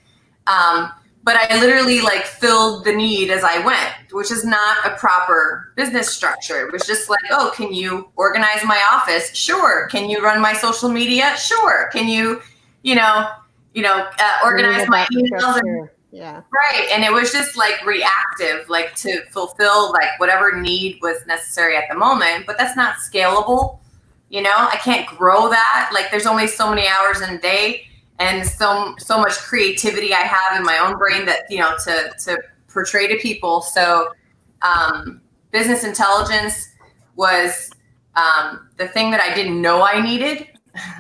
But I literally like filled the need as I went, which is not a proper business structure. It was just like, oh, can you organize my office? Sure. Can you run my social media? Sure. Can you, organize my emails?
Yeah.
Right. And it was just like reactive, like to fulfill like whatever need was necessary at the moment. But that's not scalable. I can't grow that. Like there's only so many hours in a day. And so much creativity I have in my own brain that, to portray to people. So business intelligence was the thing that I didn't know I needed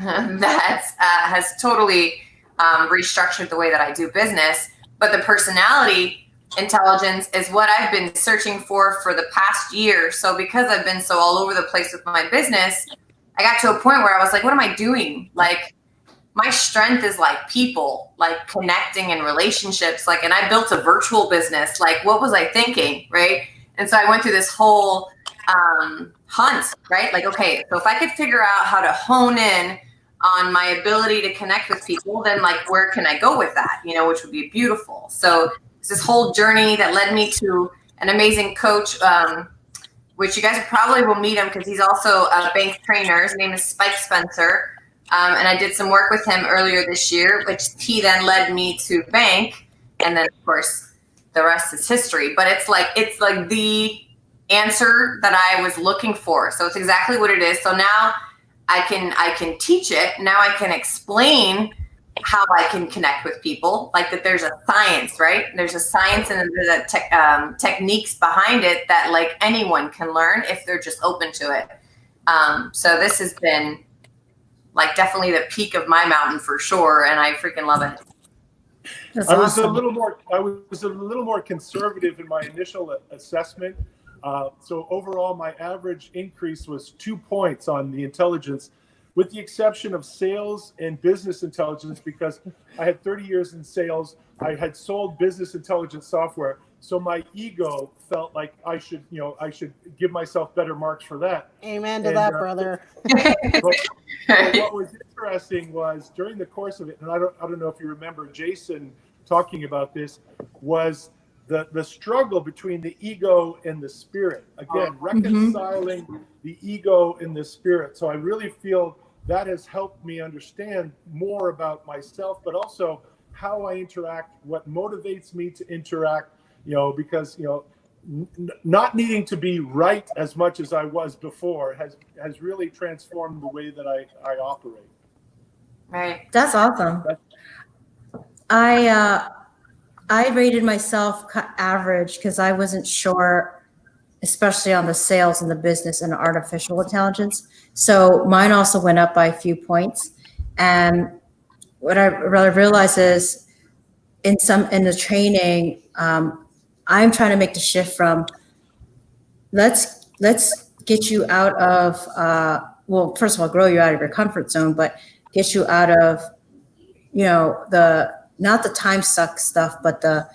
that has totally restructured the way that I do business. But the personality intelligence is what I've been searching for the past year. So because I've been so all over the place with my business, I got to a point where I was like, what am I doing? Like, my strength is like people, like connecting and relationships, like, and I built a virtual business. Like, what was I thinking, right? And so I went through this whole hunt, right? Like, okay, so if I could figure out how to hone in on my ability to connect with people, then like, where can I go with that? Which would be beautiful. So it's this whole journey that led me to an amazing coach, which you guys probably will meet him because he's also a bank trainer. His name is Spike Spencer. And I did some work with him earlier this year, which he then led me to B.A.N.K. And then, of course, the rest is history. But it's like the answer that I was looking for. So it's exactly what it is. So now I can teach it. Now I can explain how I can connect with people. Like that there's a science, right? There's a science and there's techniques behind it that like anyone can learn if they're just open to it. So this has been like definitely the peak of my mountain for sure, and I freaking love it.
That's
I was
awesome.
a little more conservative in my initial assessment. So overall, my average increase was 2 points on the intelligence, with the exception of sales and business intelligence, because I had 30 years in sales. I had sold business intelligence software. So my ego felt like I should give myself better marks for that.
Amen to that, brother.
But what was interesting was during the course of it, and I don't know if you remember Jason talking about this, was the struggle between the ego and the spirit. Again, reconciling the ego and the spirit. So I really feel that has helped me understand more about myself, but also how I interact, what motivates me to interact, because, not needing to be right as much as I was before has really transformed the way that I operate.
Right.
That's awesome. I rated myself average because I wasn't sure, especially on the sales and the business and artificial intelligence. So mine also went up by a few points. And what I realized is in the training, I'm trying to make the shift from let's get you out of well, first of all, grow you out of your comfort zone, but get you out of, not the time suck stuff, but the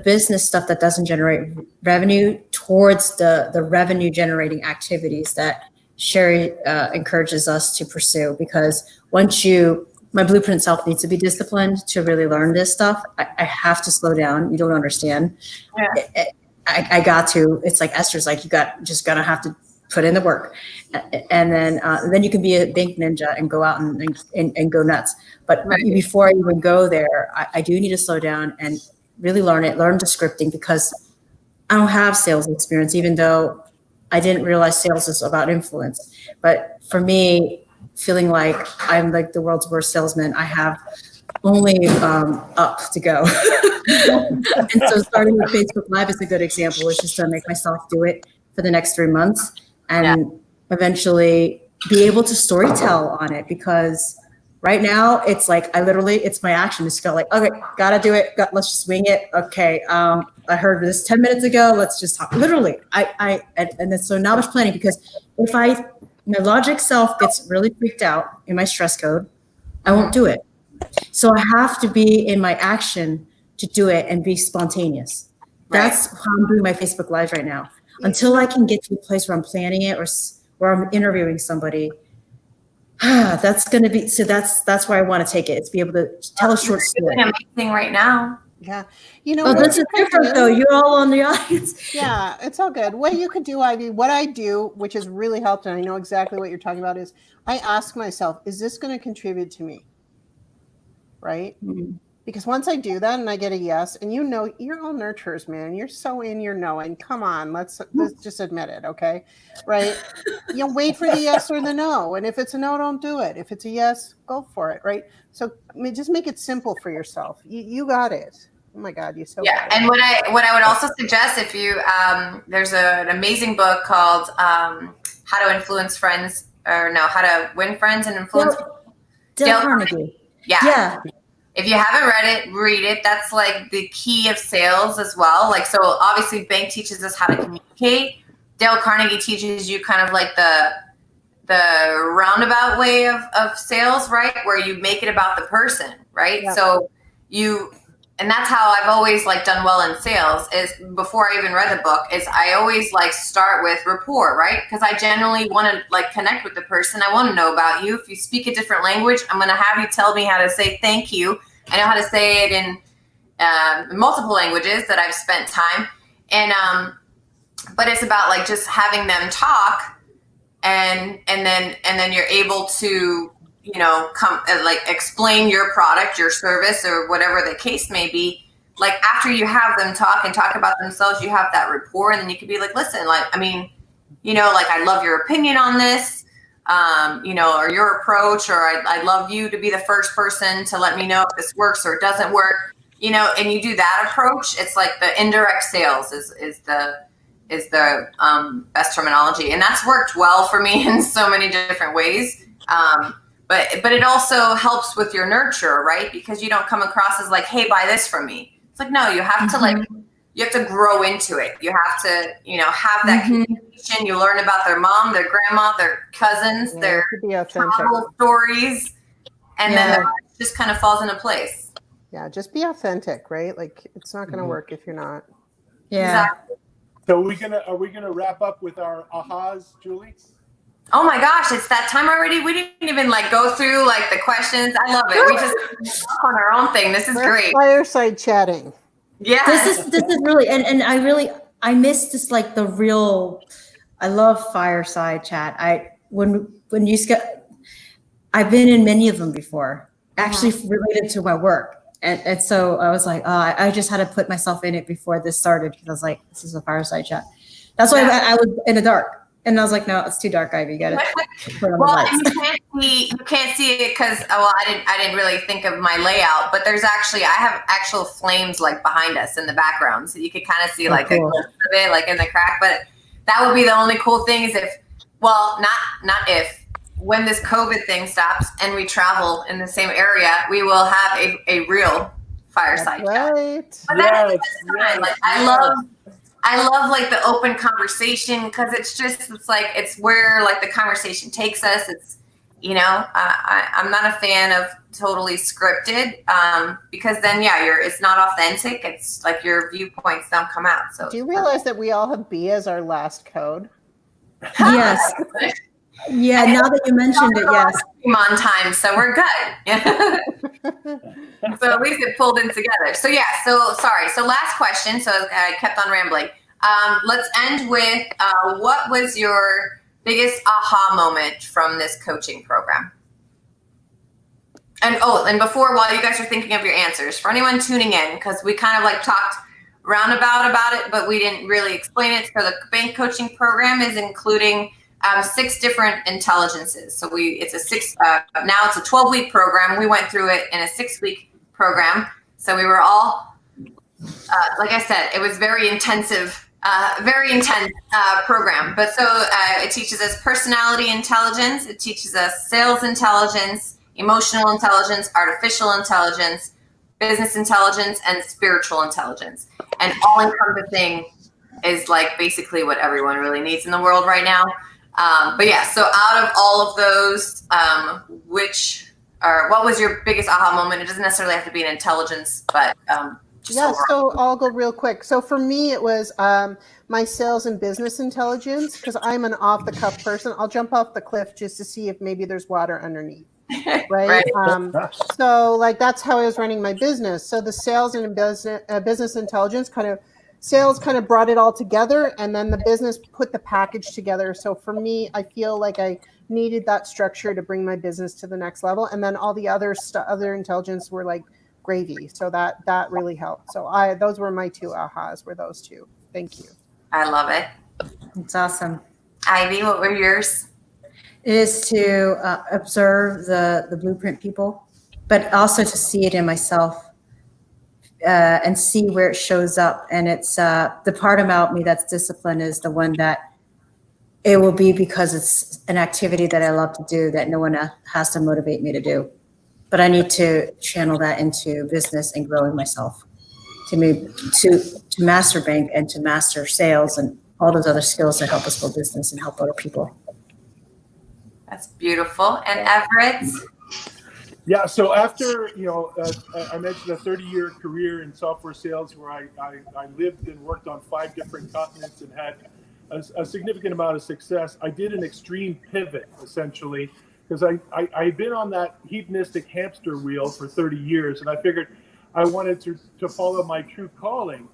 business stuff that doesn't generate revenue towards the revenue generating activities that Sherry encourages us to pursue. Because my blueprint self needs to be disciplined to really learn this stuff. I have to slow down. You don't understand.
Yeah.
I got to. It's like Esther's like, just gonna have to put in the work, and then you can be a bank ninja and go out and go nuts. But before I even go there, I do need to slow down and really learn the scripting, because I don't have sales experience, even though I didn't realize sales is about influence. But for me, feeling like I'm like the world's worst salesman, I have only up to go. And so starting with Facebook Live is a good example, which is to make myself do it for the next 3 months and eventually be able to storytell on it. Because right now it's like, it's my action. It's go like, okay, gotta do it. Let's just wing it. Okay. I heard this 10 minutes ago. Let's just talk. Literally. And then so now much planning, because if my logic self gets really freaked out in my stress code, I won't do it. So I have to be in my action to do it and be spontaneous. That's how I'm doing my Facebook Live right now. Until I can get to a place where I'm planning it or where I'm interviewing somebody, that's going to be, so that's where I want to take it. It's be able to tell a short story.
Amazing right now.
Yeah.
This is different though. You're all on the audience.
Yeah, it's all good. What you could do, Ivy, what I do, which has really helped, and I know exactly what you're talking about, is I ask myself, is this going to contribute to me? Right? Mm-hmm. Because once I do that and I get a yes, and you're all nurturers, man. You're so in your knowing. Come on, let's just admit it, okay? Right? Wait for the yes or the no. And if it's a no, don't do it. If it's a yes, go for it, right? So just make it simple for yourself. You got it. Oh my God, you're so good.
And what I would also suggest, if you there's an amazing book called How to Influence Friends, or no, How to Win Friends and Influence
Dale Carnegie.
Yeah. If you haven't read it, read it. That's like the key of sales as well. Like, so obviously B.A.N.K teaches us how to communicate. Dale Carnegie teaches you kind of like the roundabout way of sales, right? Where you make it about the person, right? Yeah. So and that's how I've always like done well in sales, is before I even read the book, is I always like start with rapport, right? Because I generally want to like connect with the person. I want to know about you. If you speak a different language, I'm going to have you tell me how to say thank you. I know how to say it in multiple languages that I've spent time. And, but it's about like just having them talk and then you're able to, come like explain your product, your service, or whatever the case may be. Like after you have them talk about themselves, you have that rapport, and then you could be like, listen, like, I mean, like I love your opinion on this, or your approach, or I'd love you to be the first person to let me know if this works or doesn't work, and you do that approach. It's like the indirect sales is the best terminology. And that's worked well for me in so many different ways. But it also helps with your nurture, right? Because you don't come across as like, hey, buy this from me. It's like, no, you have to you have to grow into it. You have to, have that communication. You learn about their mom, their grandma, their cousins, their travel stories. And then it just kind of falls into place.
Yeah, just be authentic, right? Like it's not going to work if you're not.
Yeah.
Exactly.
So are we gonna wrap up with our ahas, Julie?
Oh my gosh, it's that time already. We didn't even like go through like the questions. I love it. We just on our own thing. This is great.
Fireside chatting.
Yeah.
This is really, and I miss this, like the real, I love fireside chat. I've been in many of them before, actually related to my work. And so I was like, I just had to put myself in it before this started, because I was like, this is a fireside chat. That's why I was in the dark. And I was like, no, it's too dark, Ivy. You got to put on the lights.
You can't see it because, I didn't really think of my layout, but I have actual flames like behind us in the background. So you could kind of see like cool. A glimpse of it, like in the crack. But that would be the only cool thing is when this COVID thing stops and we travel in the same area, we will have a real Fireside chat.
Right.
But
Yes,
that's fine. Like I love like the open conversation because it's like it's where like the conversation takes us. It's I'm not a fan of totally scripted because then it's not authentic. It's like your viewpoints don't come out. So
Do you realize that we all have B as our last code?
Yes. Yeah, now that you mentioned it, yes.
on time, so we're good. So at least it pulled in together. So sorry. So last question. So I kept on rambling. Let's end with what was your biggest aha moment from this coaching program? And before, while you guys are thinking of your answers, for anyone tuning in, because we kind of like talked roundabout about it, but we didn't really explain it. So the bank coaching program is including 6 different intelligences. So it's now it's a 12-week program. We went through it in a 6-week program. So we were all, like I said, it was very intensive. Very intense program. But so it teaches us personality intelligence, it teaches us sales intelligence, emotional intelligence, artificial intelligence, business intelligence, and spiritual intelligence. And all encompassing is like basically what everyone really needs in the world right now. So out of all of those, what was your biggest aha moment? It doesn't necessarily have to be an intelligence, but
so I'll go real quick. So for me, it was my sales and business intelligence, because I'm an off-the-cuff person. I'll jump off the cliff just to see if maybe there's water underneath, right? So like that's how I was running my business. So the sales and business intelligence sales kind of brought it all together, and then the business put the package together. So for me, I feel like I needed that structure to bring my business to the next level, and then all the other intelligence were like gravy. So that really helped. So those were my 2 ahas, were those 2. Thank you.
I love it.
It's awesome.
Ivy, what were yours?
It is to observe the blueprint people, but also to see it in myself and see where it shows up. And it's the part about me that's disciplined is the one that it will be because it's an activity that I love to do that no one has to motivate me to do. But I need to channel that into business and growing myself to master bank and to master sales and all those other skills that help us build business and help other people.
That's beautiful. And Everett?
Yeah, so after, I mentioned a 30-year career in software sales where I lived and worked on 5 different continents and had a significant amount of success, I did an extreme pivot, essentially, because I'd been on that hedonistic hamster wheel for 30 years, and I figured I wanted to follow my true calling.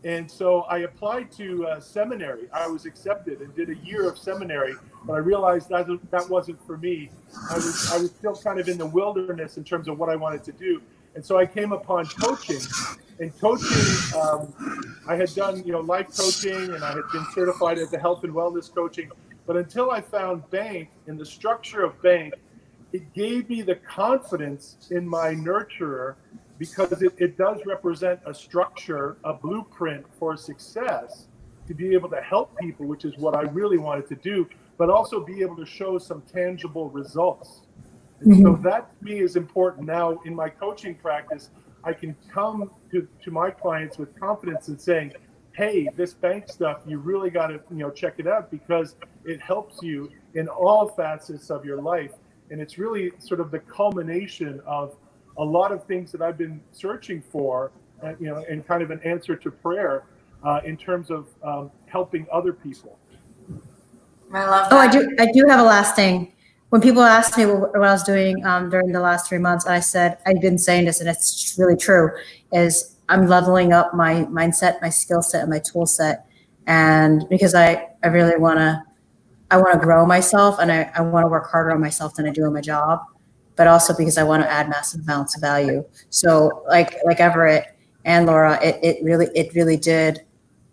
And so I applied to seminary. I was accepted and did a year of seminary, but I realized that wasn't for me. I was still kind of in the wilderness in terms of what I wanted to do. And so I came upon coaching. And coaching, I had done life coaching, and I had been certified as a health and wellness coaching. But until I found B.A.N.K and the structure of B.A.N.K, it gave me the confidence in my nurturer, because it does represent a structure, a blueprint for success, to be able to help people, which is what I really wanted to do, but also be able to show some tangible results. And so that to me is important. Now in my coaching practice, I can come to my clients with confidence and saying, hey, this B.A.N.K stuff, you really got to check it out, because it helps you in all facets of your life. And it's really sort of the culmination of a lot of things that I've been searching for, and kind of an answer to prayer in terms of helping other people.
I love that.
Oh, I do have a last thing. When people ask me what I was doing during the last 3 months, I said, I've been saying this, and it's really true, is I'm leveling up my mindset, my skill set, and my tool set. And because I really want to grow myself, and I want to work harder on myself than I do on my job, but also because I want to add massive amounts of value. So like Everett and Laura, it really did.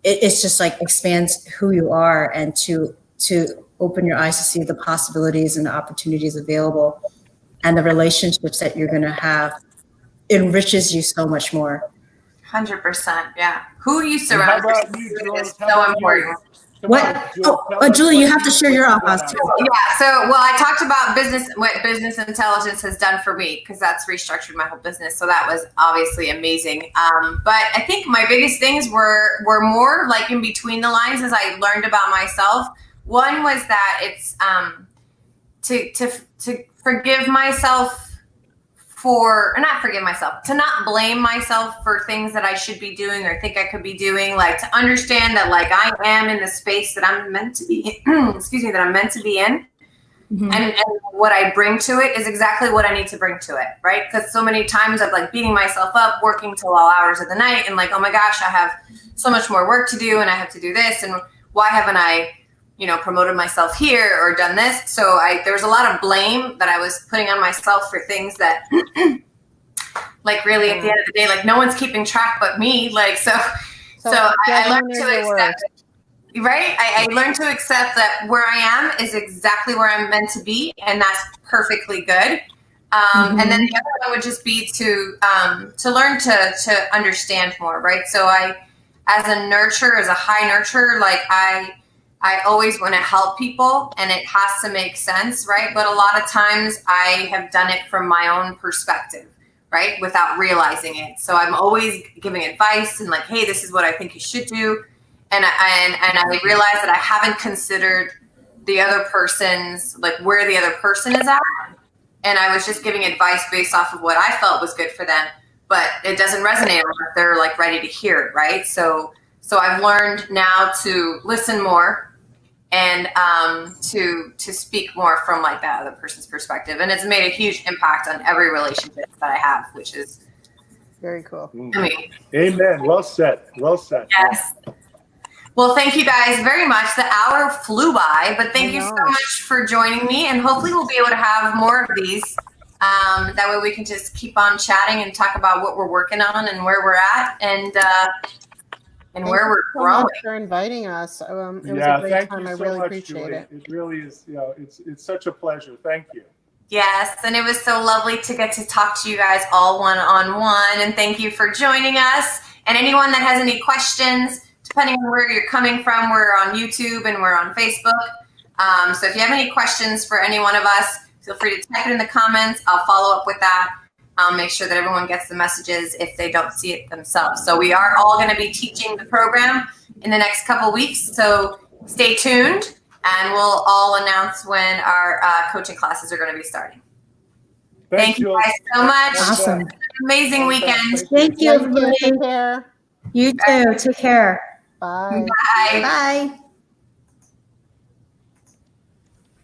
It's just like expands who you are, and to open your eyes to see the possibilities and the opportunities available, and the relationships that you're going to have enriches you so much more.
100%. Yeah. Who you surround
yourself
is so important.
Come
What?
on, Julie, tell us
Julie, you
what
have to share your
got
off
out
too.
of it.
Yeah. So, well, I talked about what business intelligence has done for me because that's restructured my whole business. So that was obviously amazing. But I think my biggest things were more like in between the lines as I learned about myself. One was that it's to forgive myself or not forgive myself, to not blame myself for things that I should be doing or think I could be doing, like to understand that like I am in the space that I'm meant to be, excuse me, that I'm meant to be in.
Mm-hmm.
And what I bring to it is exactly what I need to bring to it, right? Because so many times I'm like beating myself up, working till all hours of the night and like, oh my gosh, I have so much more work to do and I have to do this. And why haven't I, promoted myself here or done this? So there was a lot of blame that I was putting on myself for things that like really at the end of the day, like no one's keeping track but me. Like, so I learned to accept, right? I learned to accept that where I am is exactly where I'm meant to be. And that's perfectly good. And then the other one would just be to learn to understand more, right? So as a high nurturer, like I always want to help people and it has to make sense, right? But a lot of times I have done it from my own perspective, right? Without realizing it. So I'm always giving advice and like, hey, this is what I think you should do. And I realize that I haven't considered the other person's, like where the other person is at. And I was just giving advice based off of what I felt was good for them, but it doesn't resonate unless they're like ready to hear it, right? So I've learned now to listen more and to speak more from like that other person's perspective. And it's made a huge impact on every relationship that I have, which is
very cool.
I mean,
Amen. Well said. Well said.
Yes. Well, thank you guys very much. The hour flew by, but thank you so much for joining me. And hopefully we'll be able to have more of these. That way we can just keep on chatting and talk about what we're working on and where we're at and where we're growing.
Thank you for inviting us. It was a great time. I really appreciate it.
It really is, it's such a pleasure. Thank you.
Yes, and it was so lovely to get to talk to you guys all one-on-one. And thank you for joining us. And anyone that has any questions, depending on where you're coming from, we're on YouTube and we're on Facebook. So if you have any questions for any one of us, feel free to type it in the comments. I'll follow up with that. I'll make sure that everyone gets the messages if they don't see it themselves. So we are all going to be teaching the program in the next couple weeks. So stay tuned and we'll all announce when our coaching classes are going to be starting. Thank you guys so much.
Awesome.
Amazing weekend.
Thank you, everybody.
Take care.
You too. Take care.
Bye.
Bye.
Bye.